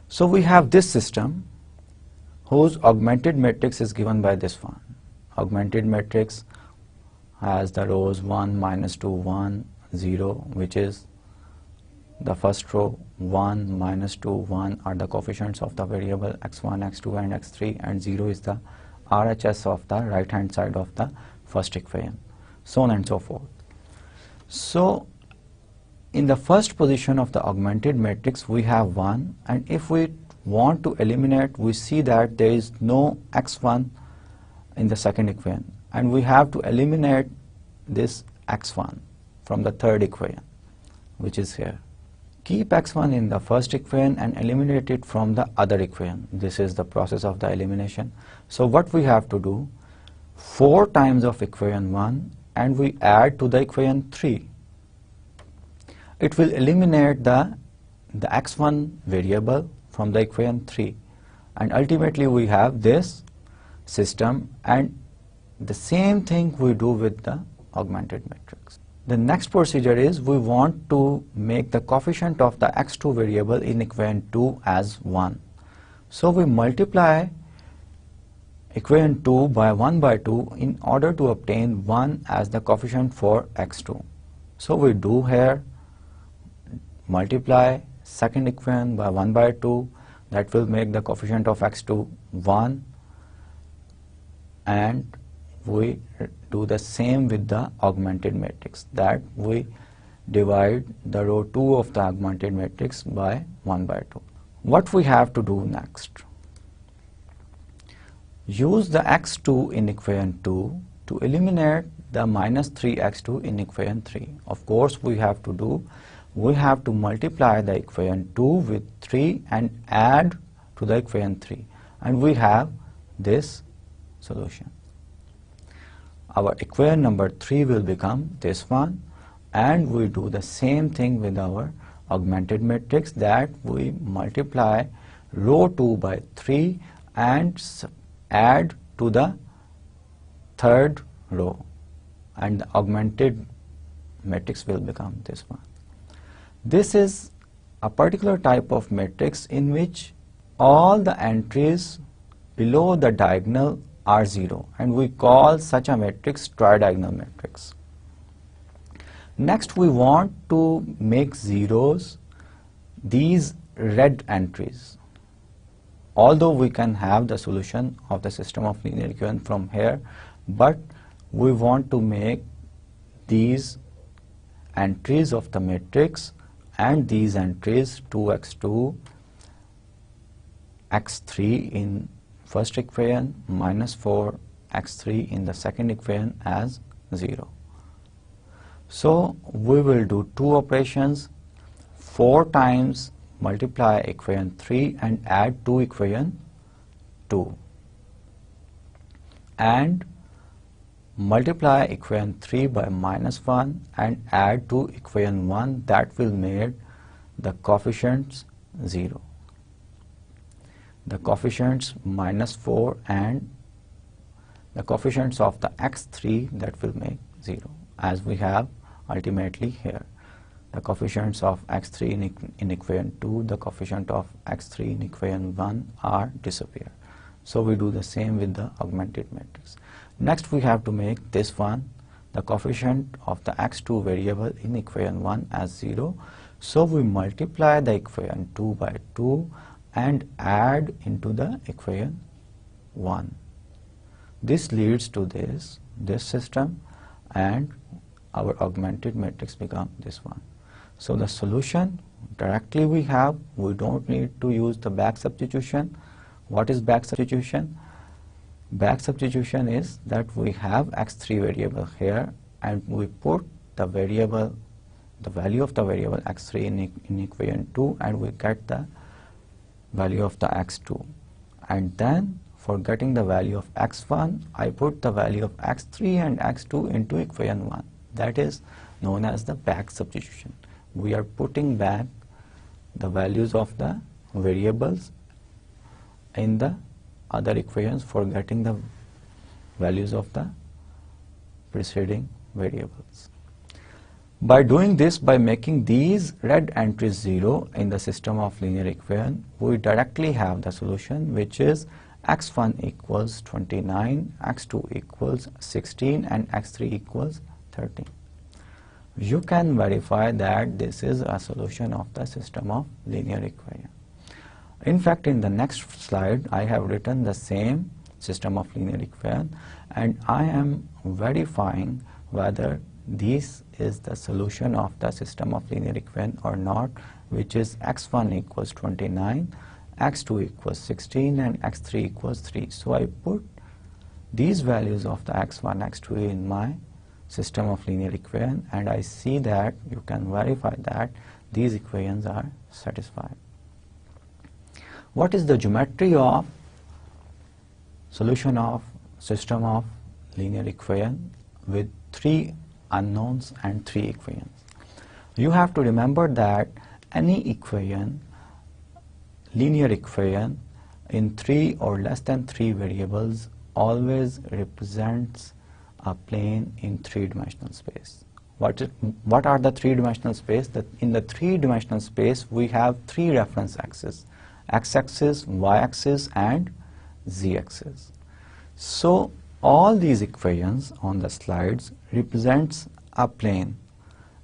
So we have this system whose augmented matrix is given by this one. Augmented matrix has the rows 1, -2, 1, 0, which is the first row. 1, -2, 1 are the coefficients of the variable x1, x2 and x3, and 0 is the RHS of the right hand side of the first equation, so on and so forth. So in the first position of the augmented matrix we have 1, and if we want to eliminate, we see that there is no x1 in the second equation, and we have to eliminate this x1 from the third equation, which is here. Keep x1 in the first equation and eliminate it from the other equation. This is the process of the elimination. So what we have to do, 4 times of equation 1 and we add to the equation 3. It will eliminate the x1 variable from the equation 3, and ultimately we have this system, and the same thing we do with the augmented matrix. The next procedure is we want to make the coefficient of the x2 variable in equation 2 as 1. So we multiply equation 2 by 1 by 2 in order to obtain 1 as the coefficient for x2. So we do here multiply second equation by 1 by 2, that will make the coefficient of x2 1, and we do the same with the augmented matrix, that we divide the row 2 of the augmented matrix by 1 by 2. What we have to do next? Use the x2 in equation 2 to eliminate the minus 3x2 in equation 3. Of course, we have to multiply the equation 2 with 3 and add to the equation 3, and we have this solution. Our equation number 3 will become this one, and we do the same thing with our augmented matrix, that we multiply row 2 by 3 and add to the third row, and the augmented matrix will become this one. This is a particular type of matrix in which all the entries below the diagonal are 0, and we call such a matrix tridiagonal matrix. Next, we want to make zeros these red entries. Although we can have the solution of the system of linear equation from here, but we want to make these entries of the matrix and these entries 2x2, x3 in first equation minus 4 x3 in the second equation as 0. So we will do two operations, 4 times multiply equation 3 and add to equation 2, and multiply equation 3 by minus 1 and add to equation 1, that will make the coefficients 0. The coefficients minus 4 and the coefficients of the x3, that will make 0, as we have ultimately here. The coefficients of x3 in equation 2, the coefficient of x3 in equation 1 are disappear. So we do the same with the augmented matrix. Next, we have to make this one, the coefficient of the x2 variable in equation 1 as 0. So we multiply the equation 2 by 2 and add into the equation 1. This leads to this system, and our augmented matrix become this one. So the solution directly we don't need to use the back substitution. What is back substitution? Back substitution is that we have x3 variable here, and we put the value of the variable x3 in equation 2, and we get the value of the x2. And then for getting the value of x1, I put the value of x3 and x2 into equation 1. That is known as the back substitution. We are putting back the values of the variables in the other equations for getting the values of the preceding variables. By doing this, by making these red entries 0 in the system of linear equation, we directly have the solution, which is x1 equals 29, x2 equals 16, and x3 equals 13. You can verify that this is a solution of the system of linear equation. In fact, in the next slide, I have written the same system of linear equation, and I am verifying whether this is the solution of the system of linear equation or not, which is x1 equals 29, x2 equals 16, and x3 equals 3. So I put these values of the x1, x2 in my system of linear equation, and I see that you can verify that these equations are satisfied. What is the geometry of solution of system of linear equation with 3 unknowns and 3 equations? You have to remember that any equation, linear equation in 3 or less than 3 variables always represents a plane in 3-dimensional space. What are the 3-dimensional space? In the 3-dimensional space, we have 3 reference axes: x-axis, y-axis, and z-axis. So all these equations on the slides represents a plane,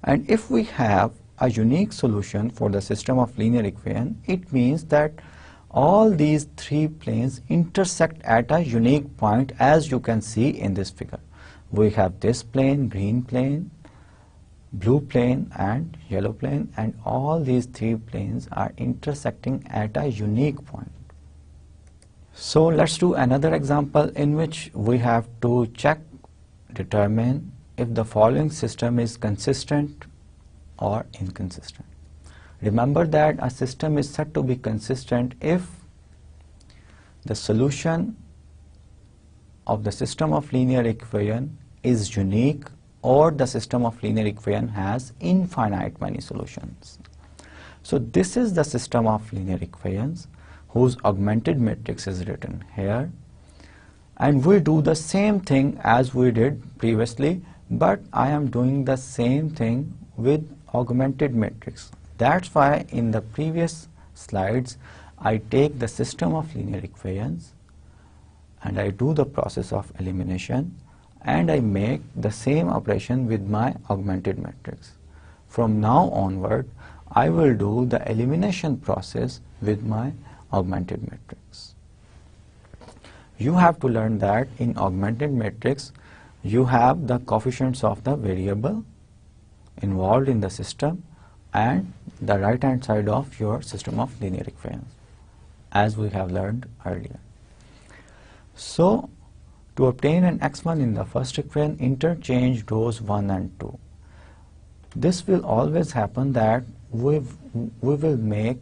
and if we have a unique solution for the system of linear equation, it means that all these three planes intersect at a unique point, as you can see in this figure. We have this plane, green plane, blue plane and yellow plane, and all these three planes are intersecting at a unique point. So let's do another example in which we have to determine if the following system is consistent or inconsistent. Remember that a system is said to be consistent if the solution of the system of linear equation is unique, or the system of linear equation has infinite many solutions. So this is the system of linear equations whose augmented matrix is written here, and we do the same thing as we did previously, but I am doing the same thing with augmented matrix. That's why in the previous slides I take the system of linear equations and I do the process of elimination, and I make the same operation with my augmented matrix. From now onward, I will do the elimination process with my augmented matrix. You have to learn that in augmented matrix, you have the coefficients of the variable involved in the system and the right hand side of your system of linear equations, as we have learned earlier. So to obtain an x1 in the first equation, interchange rows 1 and 2. This will always happen that we will make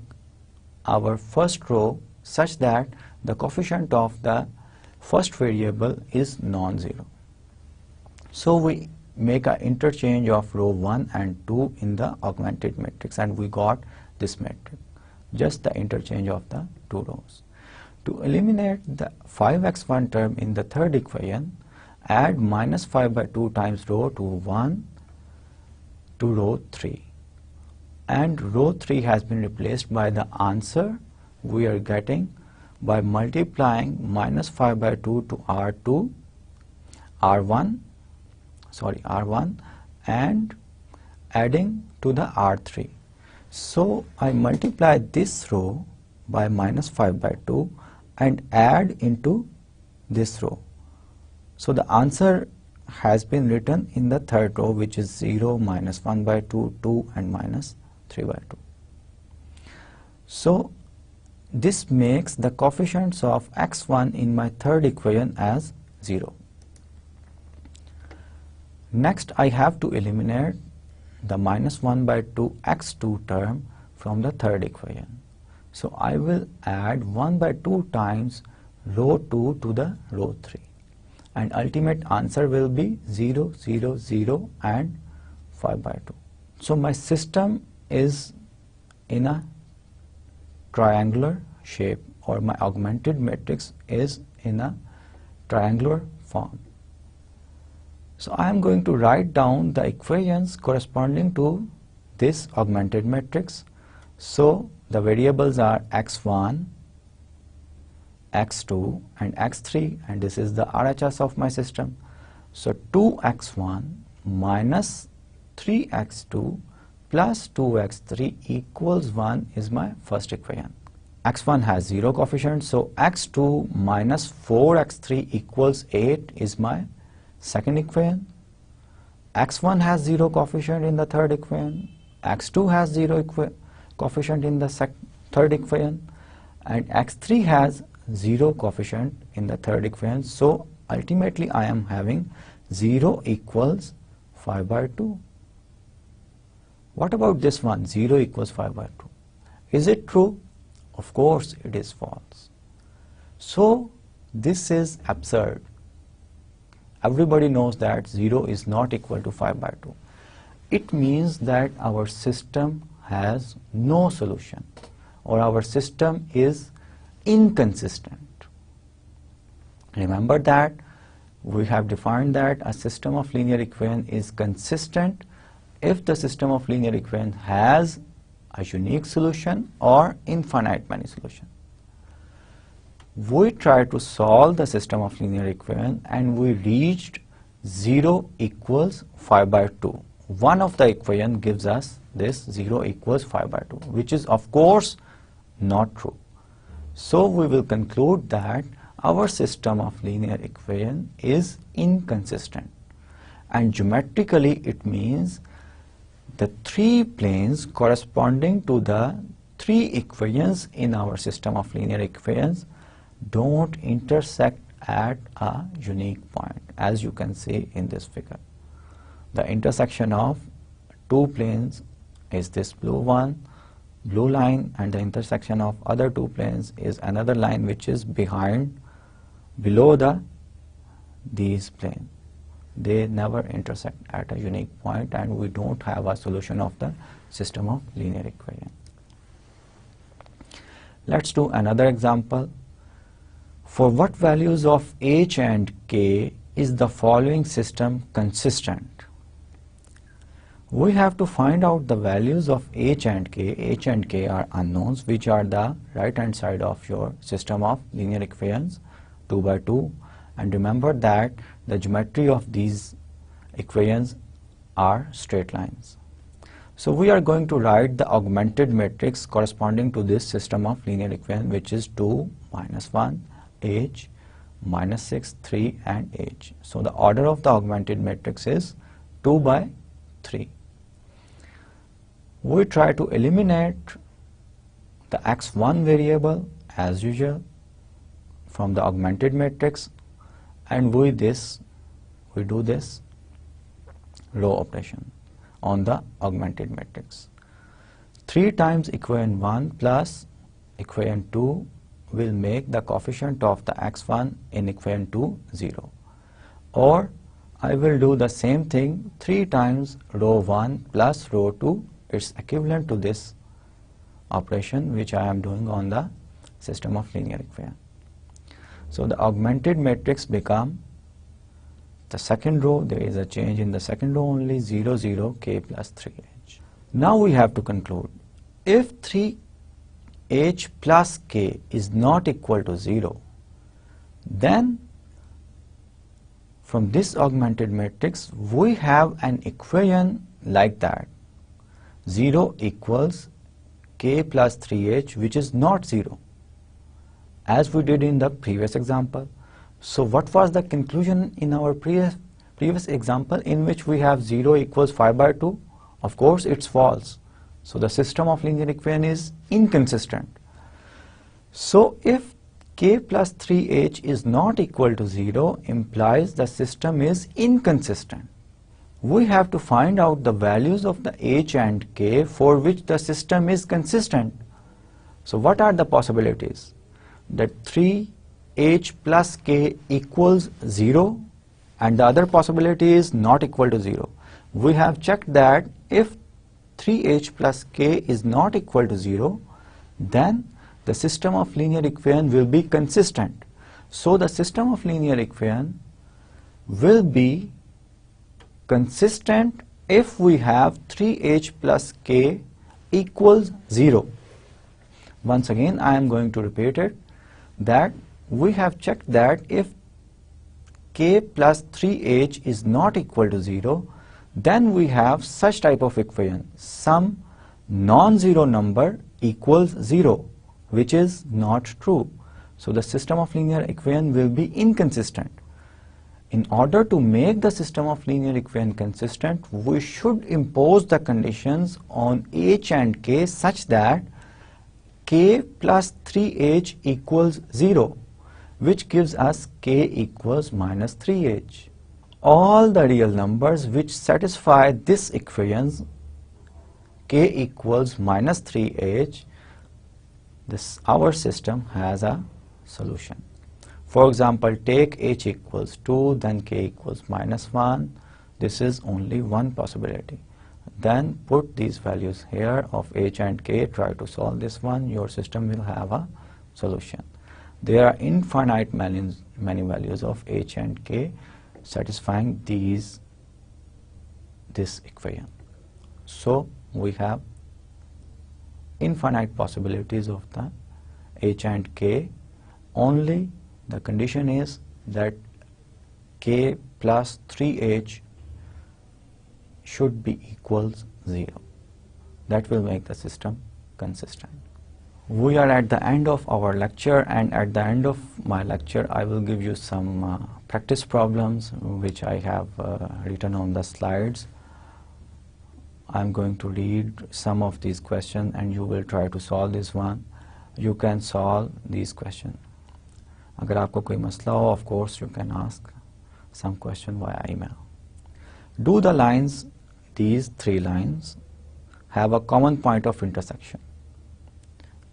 our first row such that the coefficient of the first variable is non-zero. So we make an interchange of row 1 and 2 in the augmented matrix, and we got this matrix, just the interchange of the two rows. To eliminate the 5x1 term in the third equation, add minus 5 by 2 times row 1 to row 3. And row 3 has been replaced by the answer we are getting by multiplying minus 5 by 2 to R1 and adding to the R3. So I multiply this row by minus 5 by 2 and add into this row. So the answer has been written in the third row, which is 0, minus 1 by 2, 2 and minus 3 by 2. So this makes the coefficients of x1 in my third equation as 0. Next I have to eliminate the minus 1 by 2 x2 term from the third equation. So I will add 1 by 2 times row 2 to the row 3, and ultimate answer will be 0, 0, 0 and 5 by 2. So my system is in a triangular shape, or my augmented matrix is in a triangular form. So I am going to write down the equations corresponding to this augmented matrix. So the variables are x1, x2 and x3, and this is the RHS of my system. So 2x1 minus 3x2 plus 2x3 equals 1 is my first equation. x1 has 0 coefficient, so x2 minus 4x3 equals 8 is my second equation. x1 has 0 coefficient in the third equation, x2 has 0 coefficient in the third equation, and x3 has 0 coefficient in the third equation. So ultimately I am having 0 equals 5 by 2. What about this one, 0 equals 5 by 2? Is it true? Of course it is false. So this is absurd. Everybody knows that 0 is not equal to 5 by 2. It means that our system has no solution, or our system is inconsistent. Remember that we have defined that a system of linear equation is consistent if the system of linear equation has a unique solution or infinite many solutions. we tried to solve the system of linear equation and we reached 0 equals 5 by 2. One of the equation gives us this 0 equals 5 by 2, which is of course not true. So we will conclude that our system of linear equation is inconsistent, and geometrically it means the three planes corresponding to the three equations in our system of linear equations don't intersect at a unique point, as you can see in this figure. The intersection of two planes is this blue line, and the intersection of other two planes is another line which is below these planes. They never intersect at a unique point, and we don't have a solution of the system of linear equation. Let's do another example. For what values of h and k is the following system consistent? We have to find out the values of h and k. H and k are unknowns, which are the right hand side of your system of linear equations, 2 by 2. And remember that the geometry of these equations are straight lines. So we are going to write the augmented matrix corresponding to this system of linear equation, which is 2, minus 1, h, minus 6, 3 and h. So the order of the augmented matrix is 2 by 3. We try to eliminate the x1 variable as usual from the augmented matrix, and we do this row operation on the augmented matrix. 3 times equation 1 plus equation 2 will make the coefficient of the x1 in equation 2 0. Or I will do the same thing 3 times row 1 plus row 2. It's equivalent to this operation which I am doing on the system of linear equation. So the augmented matrix become the second row. There is a change in the second row only, 0 0 k plus 3h. Now we have to conclude, if 3h plus k is not equal to 0, then from this augmented matrix we have an equation like that, 0 equals k plus 3h, which is not 0, as we did in the previous example. So what was the conclusion in our previous example in which we have 0 equals 5 by 2? Of course it's false. So the system of linear equation is inconsistent. So if k plus 3h is not equal to 0 implies the system is inconsistent. We have to find out the values of the h and k for which the system is consistent. So what are the possibilities? That 3h plus k equals 0, and the other possibility is not equal to 0. We have checked that if 3h plus k is not equal to 0, then the system of linear equation will be consistent. So the system of linear equation will be consistent if we have 3h plus k equals 0. Once again I am going to repeat it, that we have checked that if k plus 3h is not equal to 0, then we have such type of equation, some non-zero number equals 0, which is not true. So the system of linear equation will be inconsistent. In order to make the system of linear equation consistent, we should impose the conditions on h and k such that k plus 3h equals 0, which gives us k equals minus 3h. All the real numbers which satisfy this equation, k equals minus 3h, our system has a solution. For example, take h equals 2, then k equals minus 1. This is only one possibility. Then put these values here of h and k, try to solve this one, your system will have a solution. There are infinite many values of h and k satisfying this equation. So we have infinite possibilities of the h and k only the condition is that k plus 3h should be equals 0. That will make the system consistent. We are at the end of our lecture, and at the end of my lecture I will give you some practice problems which I have written on the slides. I'm going to read some of these questions and you will try to solve this one. You can solve these questions. अगर आपको कोई मसला हो, of course you can ask some question via email. Do the lines, these 3 lines, have a common point of intersection?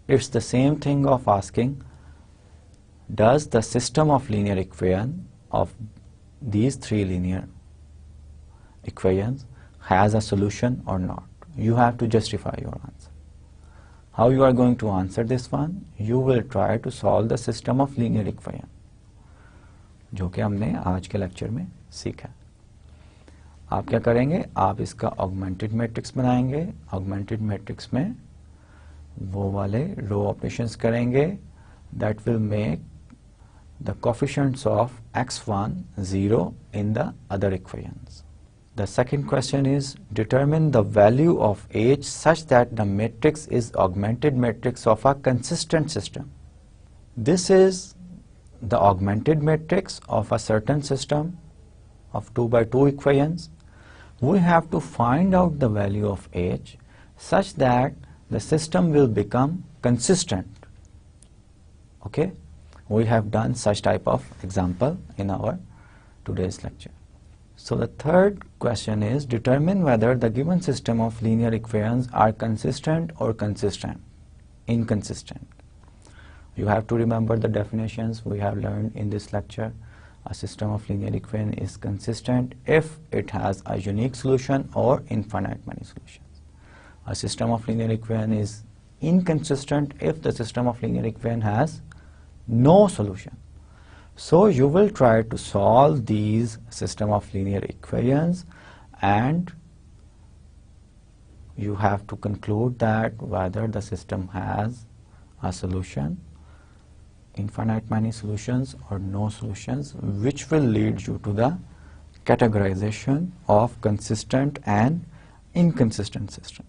It's the same thing of asking, does the system of linear equation of these 3 linear equations has a solution or not? You have to justify your answer. How you are going to answer this one? You will try to solve the system of linear equation, जो कि हमने आज के lecture में सीखा. आप क्या करेंगे? आप इसका ऑगमेंटेड मैट्रिक्स बनाएंगे. ऑगमेंटेड मैट्रिक्स में वो वाले रो ऑपरेशंस करेंगे that will make the coefficients of x1 0 in the other equations. The second question is, determine the value of h such that the matrix is augmented matrix of a consistent system. This is the augmented matrix of a certain system of 2 by 2 equations. We have to find out the value of h such that the system will become consistent. Okay? We have done such type of example in our today's lecture. So the third question is, determine whether the given system of linear equations are consistent or inconsistent. You have to remember the definitions we have learned in this lecture. A system of linear equation is consistent if it has a unique solution or infinite many solutions. A system of linear equation is inconsistent if the system of linear equation has no solution. So you will try to solve these system of linear equations and you have to conclude that whether the system has a solution, infinite many solutions or no solutions, which will lead you to the categorization of consistent and inconsistent system.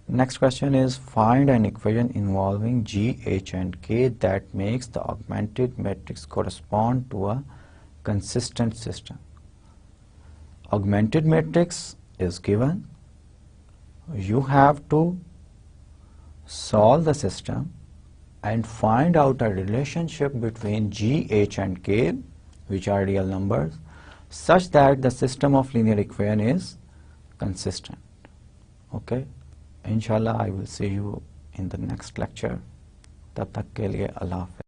Next question is, find an equation involving g, h and k that makes the augmented matrix correspond to a consistent system. Augmented matrix is given. You have to solve the system and find out a relationship between g, h and k, which are real numbers, such that the system of linear equation is consistent. Okay? Inshallah, I will see you in the next lecture. Tab tak ke liye Allah Hafiz.